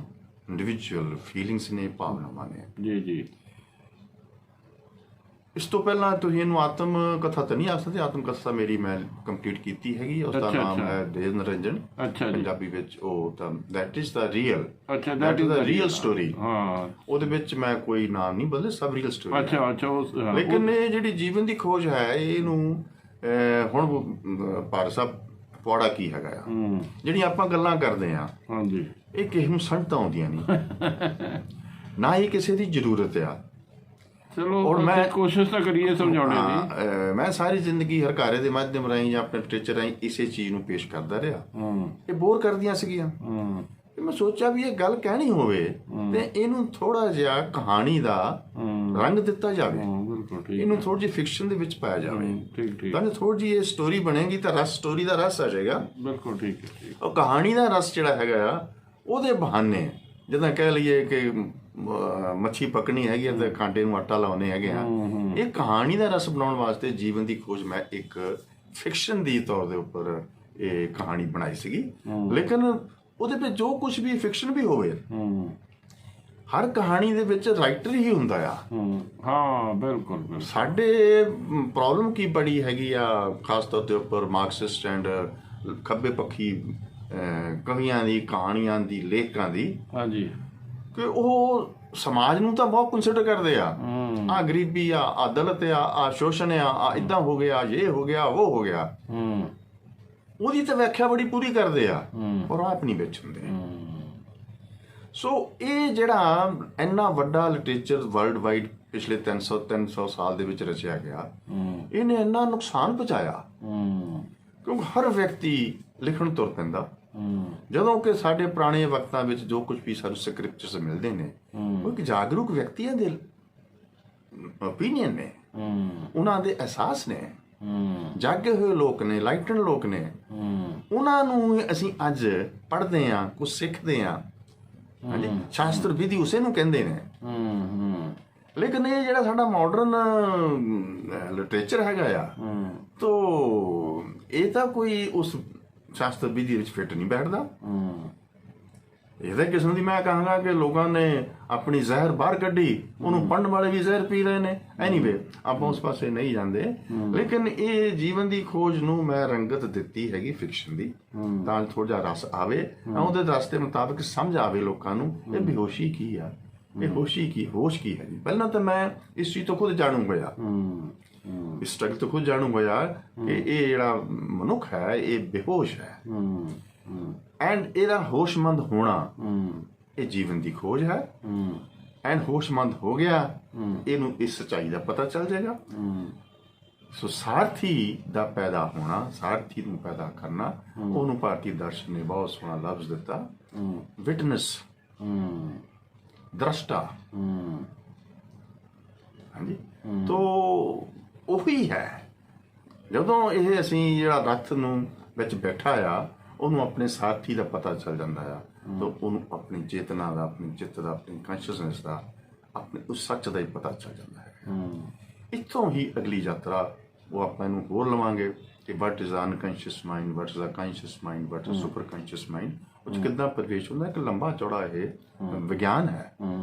ਇੰਡੀਵਿਜੂਅਲ ਫੀਲਿੰਗਸ ਨੇ, ਭਾਵਨਾਵਾਂ ਨੇ। ਜੀ ਜੀ। ਇਸ ਤੋਂ ਪਹਿਲਾਂ ਤੁਸੀਂ ਇਹਨੂੰ ਆਤਮ ਕਥਾ ਤਾਂ ਨਹੀਂ ਆਖ ਸਕਦੇ। ਆਤਮ ਕਥਾ ਮੇਰੀ ਮੈਂ ਕੰਪਲੀਟ ਕੀਤੀ ਹੈਗੀ। ਉਸ ਦਾ ਅੱਛਾ, ਨਾਮ ਅੱਛਾ। ਹੈ ਦੇਵ ਨਰਿੰਜਨ। ਅੱਛਾ ਜੀ। ਪੰਜਾਬੀ ਵਿੱਚ ਉਹ ਤਾਂ ਦੈਟ ਇਜ਼ ਦਾ ਰੀਅਲ, ਅੱਛਾ, that is the real story. ਹਾਂ। ਉਹਦੇ ਵਿੱਚ ਮੈਂ ਕੋਈ ਨਾਮ ਨਹੀਂ ਬਦਲੇ, ਸਭ ਰੀਅਲ ਸਟੋਰੀ। ਅੱਛਾ ਅੱਛਾ ਹਾਂ, ਲੇਕਿਨ ਇਹ ਜਿਹੜੀ ਜੀਵਨ ਦੀ ਖੋਜ ਹੈ ਇਹਨੂੰ ਹੁਣ ਭਾਰਤ ਸਾਹਿਬ ਪੌੜਾ ਕੀ ਹੈਗਾ ਆ, ਜਿਹੜੀਆਂ ਆਪਾਂ ਗੱਲਾਂ ਕਰਦੇ ਆ ਹਾਂਜੀ, ਇਹ ਕਿਸੇ ਨੂੰ ਸਮਝ ਤਾਂ ਆਉਂਦੀਆਂ ਨਹੀਂ, ਨਾ ਹੀ ਕਿਸੇ ਦੀ ਜ਼ਰੂਰਤ ਆ। ਚਲੋ ਔਰ ਅਸੀਂ ਮੈਂ ਕੋਸ਼ਿਸ਼ ਤਾਂ ਕਰੀਏ ਸਮਝਾਉਣੇ ਦੀ। ਮੈਂ ਸਾਰੀ ਜ਼ਿੰਦਗੀ ਹਰਕਾਰੇ ਦੇ ਮਾਧਿਅਮ ਰਾਹੀਂ ਜਾਂ ਆਪਣੇ ਲਿਟਰੇਚਰ ਰਾਹੀਂ ਇਸੇ ਚੀਜ਼ ਨੂੰ ਪੇਸ਼ ਕਰਦਾ ਰਿਹਾ। ਇਹ ਬੋਰ ਕਰਦੀਆਂ ਸੀਗੀਆਂ। ਤੇ ਮੈਂ ਸੋਚਿਆ ਵੀ ਇਹ ਗੱਲ ਕਹਿਣੀ ਹੋਵੇ ਤੇ ਇਹਨੂੰ ਥੋੜਾ ਜਿਹਾ ਕਹਾਣੀ ਦਾ ਰੰਗ ਦਿੱਤਾ ਜਾਵੇ, ਬਿਲਕੁਲ ਠੀਕ, ਇਹਨੂੰ ਥੋੜੀ ਜਿਹੀ ਫਿਕਸ਼ਨ ਦੇ ਵਿੱਚ ਪਾਇਆ ਜਾਵੇ। ਠੀਕ ਠੀਕ, ਤਾਂ ਥੋੜੀ ਜਿਹੀ ਇਹ ਸਟੋਰੀ ਬਣੇਗੀ ਤਾਂ ਰਸ, ਸਟੋਰੀ ਦਾ ਰਸ ਆ ਜਾਏਗਾ। ਬਿਲਕੁਲ ਠੀਕ ਹੈ, ਠੀਕ। ਉਹ ਕਹਾਣੀ ਦਾ ਰਸ ਜਿਹੜਾ ਹੈਗਾ ਆ ਉਹਦੇ ਬਹਾਨੇ, ਜਿੱਦਾਂ ਕਹਿ ਲਈਏ ਕਿ ਮੱਛੀ ਪਕਣੀ ਹੈਗੀ ਆ ਤੇ ਕਾਂਟੇ ਨੂੰ ਆਟਾ ਲਾਉਣੇ ਹੈਗੇ ਆ, ਇਹ ਕਹਾਣੀ ਦਾ ਰਸ ਬਣਾਉਣ ਵਾਸਤੇ ਜੀਵਨ ਦੀ ਖੋਜ ਮੈਂ ਇੱਕ ਫਿਕਸ਼ਨ ਦੀ ਤੌਰ ਦੇ ਉੱਪਰ ਇਹ ਕਹਾਣੀ ਬਣਾਈ ਸੀਗੀ। ਲੇਕਿਨ ਉਹਦੇ ਵਿੱਚ ਜੋ ਕੁਝ ਵੀ ਫਿਕਸ਼ਨ ਵੀ ਹੋਵੇ, ਹਰ ਕਹਾਣੀ ਦੇ ਵਿੱਚ ਰਾਈਟਰ ਹੀ ਹੁੰਦਾ ਆ। ਹਾਂ ਬਿਲਕੁਲ ਬਿਲਕੁਲ। ਸਾਡੇ ਪ੍ਰੋਬਲਮ ਕੀ ਬੜੀ ਹੈਗੀ ਆ, ਖਾਸ ਤੌਰ ਦੇ ਉੱਪਰ ਮਾਰਕਸਿਸਟ ਐਂਡ ਖੱਬੇ ਪੱਖੀ ਕਵੀਆਂ ਦੀ, ਕਹਾਣੀਆਂ ਦੀ, ਲੇਖਕਾਂ ਦੀ, ਹਾਂਜੀ, ਕਿ ਉਹ ਸਮਾਜ ਨੂੰ ਤਾਂ ਬਹੁਤ ਕੰਸੀਡਰ ਕਰਦੇ ਆ। ਆ ਗਰੀਬੀ ਆ, ਆ ਦਲਿਤ ਆ ਸ਼ੋਸ਼ਣ ਆ ਇਦਾਂ ਹੋ ਗਿਆ, ਇਹ ਹੋ ਗਿਆ, ਉਹ ਹੋ ਗਿਆ। ਉਹਦੀ ਤਾਂ ਵਿਆਖਿਆ ਬੜੀ ਪੂਰੀ ਕਰਦੇ ਆ, ਔਰ ਆਪ ਨਹੀਂ ਵਿੱਚ ਹੁੰਦੇ। ਸੋ ਇਹ ਜਿਹੜਾ ਇੰਨਾ ਵੱਡਾ ਲਿਟਰੇਚਰ ਵਰਲਡ ਵਾਈਡ ਪਿਛਲੇ 300 ਸਾਲ ਦੇ ਵਿੱਚ ਰਚਿਆ ਗਿਆ, ਇਹਨੇ ਇੰਨਾ ਨੁਕਸਾਨ ਪਹੁੰਚਾਇਆ ਕਿਉਂਕਿ ਹਰ ਵਿਅਕਤੀ ਲਿਖਣ ਤੁਰ ਪੈਂਦਾ। ਜਦੋਂ ਕਿ ਸਾਡੇ ਪੁਰਾਣੇ ਵਕਤਾਂ ਵਿੱਚ ਜੋ ਕੁਝ ਵੀ ਸਾਨੂੰ ਸਕ੍ਰਿਪਚਰਸ ਮਿਲਦੇ ਨੇ ਉਹ ਇੱਕ ਜਾਗਰੂਕ ਵਿਅਕਤੀਆਂ ਦੇ ਓਪੀਨੀਅਨ ਨੇ, ਉਹਨਾਂ ਦੇ ਅਹਿਸਾਸ ਨੇ, ਜਾਗੇ ਹੋਏ ਲੋਕ ਨੇ, ਲਾਈਟਨ ਲੋਕ ਨੇ। ਉਹਨਾਂ ਨੂੰ ਅਸੀਂ ਅੱਜ ਪੜ੍ਹਦੇ ਹਾਂ, ਕੁਝ ਸਿੱਖਦੇ ਹਾਂ। ਹਾਂਜੀ, ਸ਼ਾਸਤਰ ਵਿਧੀ ਉਸੇ ਨੂੰ ਕਹਿੰਦੇ ਨੇ। ਲੇਕਿਨ ਇਹ ਜਿਹੜਾ ਸਾਡਾ ਮਾਡਰਨ ਲਿਟਰੇਚਰ ਹੈਗਾ ਆ, ਤੋ ਇਹ ਤਾਂ ਕੋਈ ਉਸ ਸ਼ਾਸਤਰ ਵਿਧੀ ਵਿੱਚ ਫਿੱਟ ਨਹੀਂ ਬੈਠਦਾ। ਇਹਦੇ ਕਿਸਮ ਦੀ ਮੈਂ ਕਹਾਂਗਾ ਕਿ ਲੋਕਾਂ ਨੇ ਆਪਣੀ ਜ਼ਹਿਰ ਬਾਹਰ ਕੱਢੀ, ਉਹਨੂੰ ਪੜ੍ਹਨ ਵਾਲੇ ਵੀ ਜ਼ਹਿਰ ਪੀ ਰਹੇ ਨੇ। ਐਨੀਵੇ ਆਪਾਂ ਉਸ ਪਾਸੇ ਨਹੀਂ ਜਾਂਦੇ, ਲੇਕਿਨ ਇਹ ਜੀਵਨ ਦੀ ਖੋਜ ਨੂੰ ਮੈਂ ਰੰਗਤ ਦਿੱਤੀ ਹੈਗੀ ਫਿਕਸ਼ਨ ਦੀ, ਤਾਂ ਥੋੜਾ ਜਿਹਾ ਰਸ ਆਵੇ, ਉਹਦੇ ਰਸ ਦੇ ਮੁਤਾਬਕ ਸਮਝ ਆਵੇ ਲੋਕਾਂ ਨੂੰ ਇਹ ਬੇਹੋਸ਼ੀ ਕੀ ਆ, ਇਹ ਹੋਸ਼ੀ ਕੀ, ਹੋਸ਼ ਕੀ ਹੈ। ਪਹਿਲਾਂ ਤਾਂ ਮੈਂ ਇਸ ਚੀਜ਼ ਤੋਂ ਖੁਦ ਜਾਣੂ ਹੋਇਆ, ਇਸ ਸਟਰਗਲ ਤੋਂ ਖੁਦ ਜਾਣੂ ਹੋਇਆ ਕਿ ਇਹ ਜਿਹੜਾ ਮਨੁੱਖ ਹੈ ਇਹ ਬੇਹੋਸ਼ ਹੈ, ਐਂਡ ਇਹਦਾ ਹੋਸ਼ਮੰਦ ਹੋਣਾ ਇਹ ਜੀਵਨ ਦੀ ਖੋਜ ਹੈ। ਐਂਡ ਹੋਸ਼ਮੰਦ ਹੋ ਗਿਆ, ਇਹਨੂੰ ਇਸ ਸੱਚਾਈ ਦਾ ਪਤਾ ਚੱਲ ਜਾਏਗਾ। ਸੋ ਸਾਰਥੀ ਦਾ ਪੈਦਾ ਹੋਣਾ, ਸਾਰਥੀ ਨੂੰ ਪੈਦਾ ਕਰਨਾ, ਉਹਨੂੰ ਭਾਰਤੀ ਦਰਸ਼ਨ ਨੇ ਬਹੁਤ ਸੋਹਣਾ ਲਫ਼ਜ਼ ਦਿੱਤਾ, ਵਿਟਨੈਸ, ਦ੍ਰਸ਼ਟਾ। ਹਾਂਜੀ, ਤੋ ਉਹੀ ਹੈ। ਜਦੋਂ ਇਹ ਅਸੀਂ ਜਿਹੜਾ ਰੱਥ ਨੂੰ ਵਿੱਚ ਬੈਠਾ ਆ, ਉਹਨੂੰ ਆਪਣੇ ਸਾਥੀ ਦਾ ਪਤਾ ਚੱਲ ਜਾਂਦਾ ਆ, ਤਾਂ ਉਹਨੂੰ ਆਪਣੀ ਚੇਤਨਾ ਦਾ, ਆਪਣੀ ਚਿੱਤ ਦਾ, ਆਪਣੀ ਕੌਨਸ਼ੀਅਸਨੈਸ ਦਾ, ਆਪਣੇ ਉਸ ਸੱਚ ਦਾ ਹੀ ਪਤਾ ਚੱਲ ਜਾਂਦਾ ਹੈ। ਇੱਥੋਂ ਹੀ ਅਗਲੀ ਯਾਤਰਾ ਉਹ ਆਪਾਂ ਇਹਨੂੰ ਹੋਰ ਲਵਾਂਗੇ ਕਿ what is unconscious mind, what is a conscious mind, what is super conscious mind, ਉਹ 'ਚ ਕਿੱਦਾਂ ਪ੍ਰਵੇਸ਼ ਹੁੰਦਾ। ਇੱਕ ਲੰਬਾ ਚੌੜਾ ਇਹ ਵਿਗਿਆਨ ਹੈ।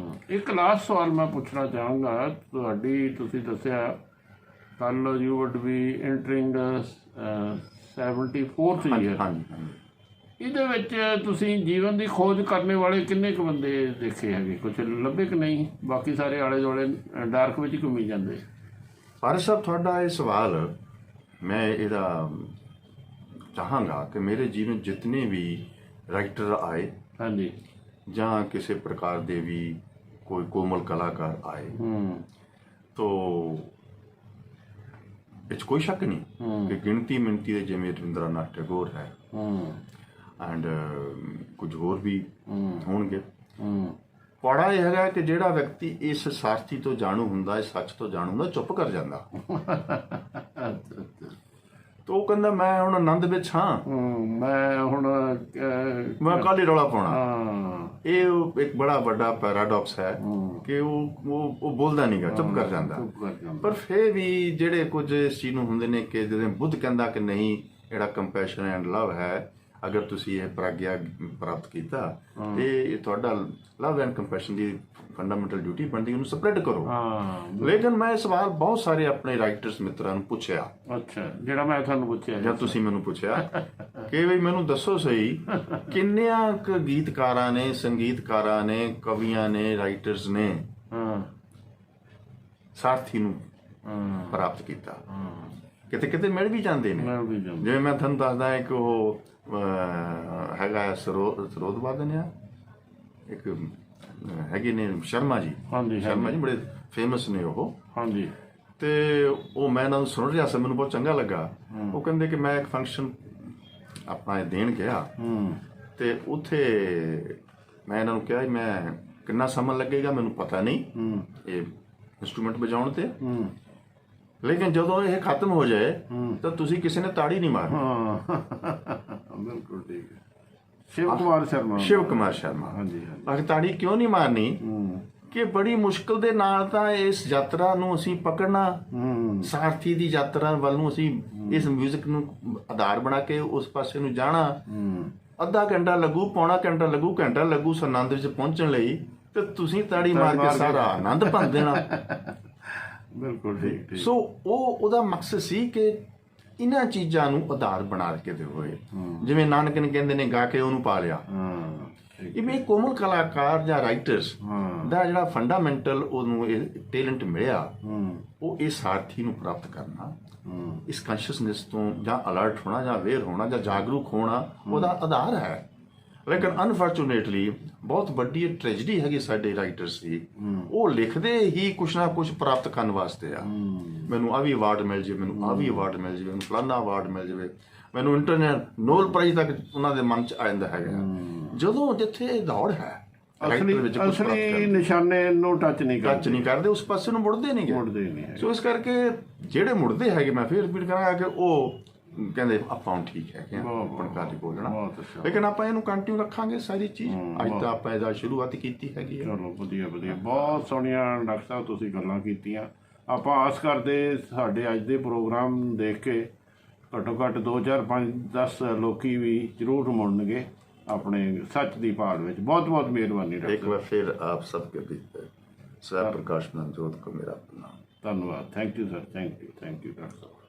ਇੱਕ ਲਾਸਟ ਸਵਾਲ ਮੈਂ ਪੁੱਛਣਾ ਚਾਹਾਂਗਾ ਤੁਹਾਡੀ, ਤੁਸੀਂ ਦੱਸਿਆ ਕੱਲ you wood B entering 74th year. ਹਾਂਜੀ, ਇਹਦੇ ਵਿੱਚ ਤੁਸੀਂ ਜੀਵਨ ਦੀ ਖੋਜ ਕਰਨ ਵਾਲੇ ਕਿੰਨੇ ਕੁ ਬੰਦੇ ਦੇਖੇ ਹੈਗੇ, ਕੁਝ ਲੱਭੇ ਕਿ ਨਹੀਂ? ਬਾਕੀ ਸਾਰੇ ਆਲੇ ਦੁਆਲੇ ਡਾਰਕ ਵਿੱਚ ਘੁੰਮੀ ਜਾਂਦੇ। ਫਾਰਿਸ ਸਾਹਿਬ, ਤੁਹਾਡਾ ਇਹ ਸਵਾਲ ਮੈਂ ਇਹਦਾ ਚਾਹਾਂਗਾ ਕਿ ਮੇਰੇ ਜੀਵਨ ਜਿਤਨੇ ਵੀ ਰਾਈਟਰ ਆਏ, ਹਾਂਜੀ, ਜਾਂ ਕਿਸੇ ਪ੍ਰਕਾਰ ਦੇ ਵੀ ਕੋਈ ਕੋਮਲ ਕਲਾਕਾਰ ਆਏ, ਤੋ ਵਿੱਚ ਕੋਈ ਸ਼ੱਕ ਨਹੀਂ ਕਿ ਗਿਣਤੀ ਮਿਣਤੀ ਦੇ ਜਿਵੇਂ ਰਵਿੰਦਰਨਾਥ ਟੈਗੋਰ ਹੈ, ਐਂਡ ਕੁਝ ਹੋਰ ਵੀ ਹੋਣਗੇ। ਪੌੜਾ ਇਹ ਹੈਗਾ ਕਿ ਜਿਹੜਾ ਵਿਅਕਤੀ ਇਸ ਸਾਰਥੀ ਤੋਂ ਜਾਣੂ ਹੁੰਦਾ, ਇਸ ਸੱਚ ਤੋਂ ਜਾਣੂ ਹੁੰਦਾ, ਚੁੱਪ ਕਰ ਜਾਂਦਾ। ਤੋ ਉਹ ਕਹਿੰਦਾ ਮੈਂ ਹੁਣ ਆਨੰਦ ਵਿੱਚ ਹਾਂ, ਮੈਂ ਕੱਲ੍ਹ ਹੀ ਰੌਲਾ ਪਾਉਣਾ। ਇਹ ਇੱਕ ਬੜਾ ਵੱਡਾ ਪੈਰਾਡੌਕਸ ਹੈ ਕਿ ਉਹ ਬੋਲਦਾ ਨਹੀਂਗਾ, ਚੁੱਪ ਕਰ ਜਾਂਦਾ। ਪਰ ਫਿਰ ਵੀ ਜਿਹੜੇ ਕੁਝ ਇਸ ਚੀਜ਼ ਨੂੰ ਹੁੰਦੇ ਨੇ ਕਿ ਜਦੋਂ ਬੁੱਧ ਕਹਿੰਦਾ ਕਿ ਨਹੀਂ, ਜਿਹੜਾ ਕੰਪੈਸ਼ਨ ਐਂਡ ਲਵ ਹੈ, ਅਗਰ ਤੁਸੀਂ ਇਹ ਪ੍ਰਾਗਿਆ ਪ੍ਰਾਪਤ ਕੀਤਾ ਤੇ ਇਹ ਤੁਹਾਡਾ love and compassion the fundamental duty ਬਣਦੀ, ਉਹਨੂੰ ਸਪਰੈਡ ਕਰੋ। ਲੇਕਿਨ ਮੈਂ ਇਹ ਸਵਾਲ ਬਹੁਤ ਸਾਰੇ ਆਪਣੇ ਰਾਈਟਰਸ ਮਿੱਤਰਾਂ ਨੂੰ ਪੁੱਛਿਆ, ਅੱਛਾ, ਜਿਹੜਾ ਮੈਂ ਤੁਹਾਨੂੰ ਪੁੱਛਿਆ ਜਾਂ ਤੁਸੀਂ ਮੈਨੂੰ ਪੁੱਛਿਆ ਕਿ ਵੀ ਮੈਨੂੰ ਦੱਸੋ ਸਹੀ, ਕਿੰਨਿਆਂ ਕੁ ਗੀਤਕਾਰਾਂ ਨੇ, ਸੰਗੀਤਕਾਰਾਂ ਨੇ, ਕਵੀਆਂ ਨੇ, ਰਾਈਟਰਸ ਨੇ ਸਾਰਥੀ ਨੂੰ ਪ੍ਰਾਪਤ ਕੀਤਾ? ਕਿਤੇ ਕਿਤੇ ਮਿਲ ਵੀ ਜਾਂਦੇ ਨੇ। ਜਿਵੇਂ ਮੈਂ ਤੁਹਾਨੂੰ ਦੱਸਦਾ ਇੱਕ ਉਹ ਹੈਗਾ ਸਰੋਤ ਵਾਦਨ ਆ, ਇੱਕ ਹੈਗੇ ਨੇ ਸ਼ਰਮਾ ਜੀ, ਸ਼ਰਮਾ ਜੀ ਬੜੇ ਫੇਮਸ ਨੇ ਉਹ। ਹਾਂਜੀ। ਤੇ ਉਹ ਮੈਂ ਇਹਨਾਂ ਨੂੰ ਸੁਣ ਰਿਹਾ ਸੀ, ਮੈਨੂੰ ਬਹੁਤ ਚੰਗਾ ਲੱਗਾ। ਉਹ ਕਹਿੰਦੇ ਕਿ ਮੈਂ ਇੱਕ ਫੰਕਸ਼ਨ ਆਪਣਾ ਦੇਣ ਗਿਆ ਤੇ ਉੱਥੇ ਮੈਂ ਇਹਨਾਂ ਨੂੰ ਕਿਹਾ ਮੈਂ ਕਿੰਨਾ ਸਮਾਂ ਲੱਗੇਗਾ ਮੈਨੂੰ ਪਤਾ ਨਹੀਂ ਇਹ ਇੰਸਟਰੂਮੈਂਟ ਵਜਾਉਣ ਤੇ, ਲੇਕਿਨ ਜਦੋਂ ਇਹ ਖਤਮ ਹੋ ਜਾਏ ਤਾਂ ਤੁਸੀਂ ਕਿਸੇ ਨੇ ਤਾੜੀ ਨਹੀਂ ਮਾਰਨੀ। ਬਿਲਕੁਲ ਠੀਕ ਹੈ। ਸ਼ਿਵ ਕੁਮਾਰ ਸ਼ਰਮਾ। ਹਾਂਜੀ। ਆਖਿਰ ਤਾੜੀ ਕਿਉਂ ਨਹੀਂ ਮਾਰਨੀ ਕਿ ਬੜੀ ਮੁਸ਼ਕਲ ਦੇ ਨਾਲ ਤਾਂ ਇਸ ਯਾਤਰਾ ਨੂੰ ਅਸੀਂ ਪਕੜਨਾ, ਸਾਰਥੀ ਦੀ ਯਾਤਰਾ ਵੱਲ ਨੂੰ ਅਸੀਂ ਇਸ ਮਿਊਜ਼ਿਕ ਨੂੰ ਆਧਾਰ ਬਣਾ ਕੇ ਉਸ ਪਾਸੇ ਨੂੰ ਜਾਣਾ। ਅੱਧਾ ਘੰਟਾ ਲੱਗੂ, ਪੌਣਾ ਘੰਟਾ ਲੱਗੂ, ਘੰਟਾ ਲੱਗੂ ਆਨੰਦ ਵਿੱਚ ਪਹੁੰਚਣ ਲਈ, ਤੇ ਤੁਸੀਂ ਤਾੜੀ ਮਾਰ ਕੇ ਸਾਰਾ ਆਨੰਦ ਭੰਨ ਦੇਣਾ। ਬਿਲਕੁਲ ਠੀਕ। ਸੋ ਉਹਦਾ ਮਕਸਦ ਸੀ ਕਿ ਇਹਨਾਂ ਚੀਜ਼ਾਂ ਨੂੰ ਆਧਾਰ ਬਣਾ ਕੇ ਦੇ ਹੋਏ, ਜਿਵੇਂ ਨਾਨਕ ਨੇ ਕਹਿੰਦੇ ਨੇ ਗਾ ਕੇ ਉਹਨੂੰ ਪਾ ਲਿਆ। ਇਹ ਕੋਮਲ ਕਲਾਕਾਰ ਜਾਂ ਰਾਈਟਰਸ ਦਾ ਜਿਹੜਾ ਫੰਡਾਮੈਂਟਲ ਉਹਨੂੰ ਇਹ ਟੈਲੈਂਟ ਮਿਲਿਆ, ਉਹ ਇਹ ਸਾਰਥੀ ਨੂੰ ਪ੍ਰਾਪਤ ਕਰਨਾ, ਇਸ ਕੌਨਸ਼ੀਅਸਨੈਸ ਤੋਂ ਜਾਂ ਅਲਰਟ ਹੋਣਾ ਜਾਂ ਅਵੇਅਰ ਹੋਣਾ ਜਾਂ ਜਾਗਰੂਕ ਹੋਣਾ ਉਹਦਾ ਆਧਾਰ ਹੈ। ਲੇਕਿਨ ਅਨਫੋਰਚੂਨੇਟਲੀ ਬਹੁਤ ਵੱਡੀ ਟ੍ਰੈਜਡੀ ਹੈਗੀ ਸਾਡੇ ਰਾਈਟਰਸ ਦੀ, ਉਹ ਲਿਖਦੇ ਹੀ ਕੁਛ ਨਾ ਕੁਛ ਪ੍ਰਾਪਤ ਕਰਨ ਵਾਸਤੇ ਆ। ਮੈਨੂੰ ਆਹ ਵੀ ਅਵਾਰਡ ਮਿਲ ਜਾਵੇ, ਮੈਨੂੰ ਆਹ ਵੀ ਅਵਾਰਡ ਮਿਲ ਜਾਵੇ, ਮੈਨੂੰ ਫਲਾਨਾ ਅਵਾਰਡ ਮਿਲ ਜਾਵੇ, ਮੈਨੂੰ ਇੰਟਰਨੈਟ ਨੋਬਲ ਪ੍ਰਾਈਜ਼ ਤੱਕ ਉਹਨਾਂ ਦੇ ਮਨ 'ਚ ਆ ਜਾਂਦਾ ਹੈਗਾ। ਜਦੋਂ ਜਿੱਥੇ ਦੌੜ ਹੈ ਅਸਲੀ ਨਿਸ਼ਾਨੇ ਨੂੰ ਟੱਚ ਨਹੀਂ ਕਰਦੇ, ਉਸ ਪਾਸੇ ਨੂੰ ਮੁੜਦੇ ਨਹੀਂ। ਸੋ ਇਸ ਕਰਕੇ ਜਿਹੜੇ ਮੁੜਦੇ ਹੈਗੇ, ਮੈਂ ਫਿਰ ਰਿਪੀਟ ਕਰਾਂਗਾ ਕਿ ਉਹ ਕਹਿੰਦੇ ਆਪਾਂ ਹੁਣ ਠੀਕ ਹੈ ਪਣਕਾਰੀ ਬੋਲਣਾ, ਲੇਕਿਨ ਆਪਾਂ ਇਹਨੂੰ ਕੰਟੀਨਿਊ ਰੱਖਾਂਗੇ ਸਾਰੀ ਚੀਜ਼। ਅੱਜ ਤਾਂ ਆਪਾਂ ਇਹਦਾ ਸ਼ੁਰੂਆਤ ਕੀਤੀ ਹੈਗੀ। ਚਲੋ ਵਧੀਆ। ਬਹੁਤ ਸੋਹਣੀਆਂ ਡਾਕਟਰ ਸਾਹਿਬ ਤੁਸੀਂ ਗੱਲਾਂ ਕੀਤੀਆਂ। ਆਪਾਂ ਆਸ ਕਰਦੇ ਸਾਡੇ ਅੱਜ ਦੇ ਪ੍ਰੋਗਰਾਮ ਦੇਖ ਕੇ ਘੱਟੋ ਘੱਟ 2, 4, 5, 10 ਲੋਕੀ ਵੀ ਜ਼ਰੂਰ ਮੁੜਨਗੇ ਆਪਣੇ ਸੱਚ ਦੀ ਭਾਲ ਵਿੱਚ। ਬਹੁਤ ਬਹੁਤ ਮਿਹਰਬਾਨੀ ਡਾਕਟਰ। ਇੱਕ ਵਾਰ ਫਿਰ ਆਪ ਸਭ ਕੇ बीच स्वयं प्रकाश नंदजोत को मेरा प्रणाम। धन्यवाद। Thank you sir. Thank you doctor साहब।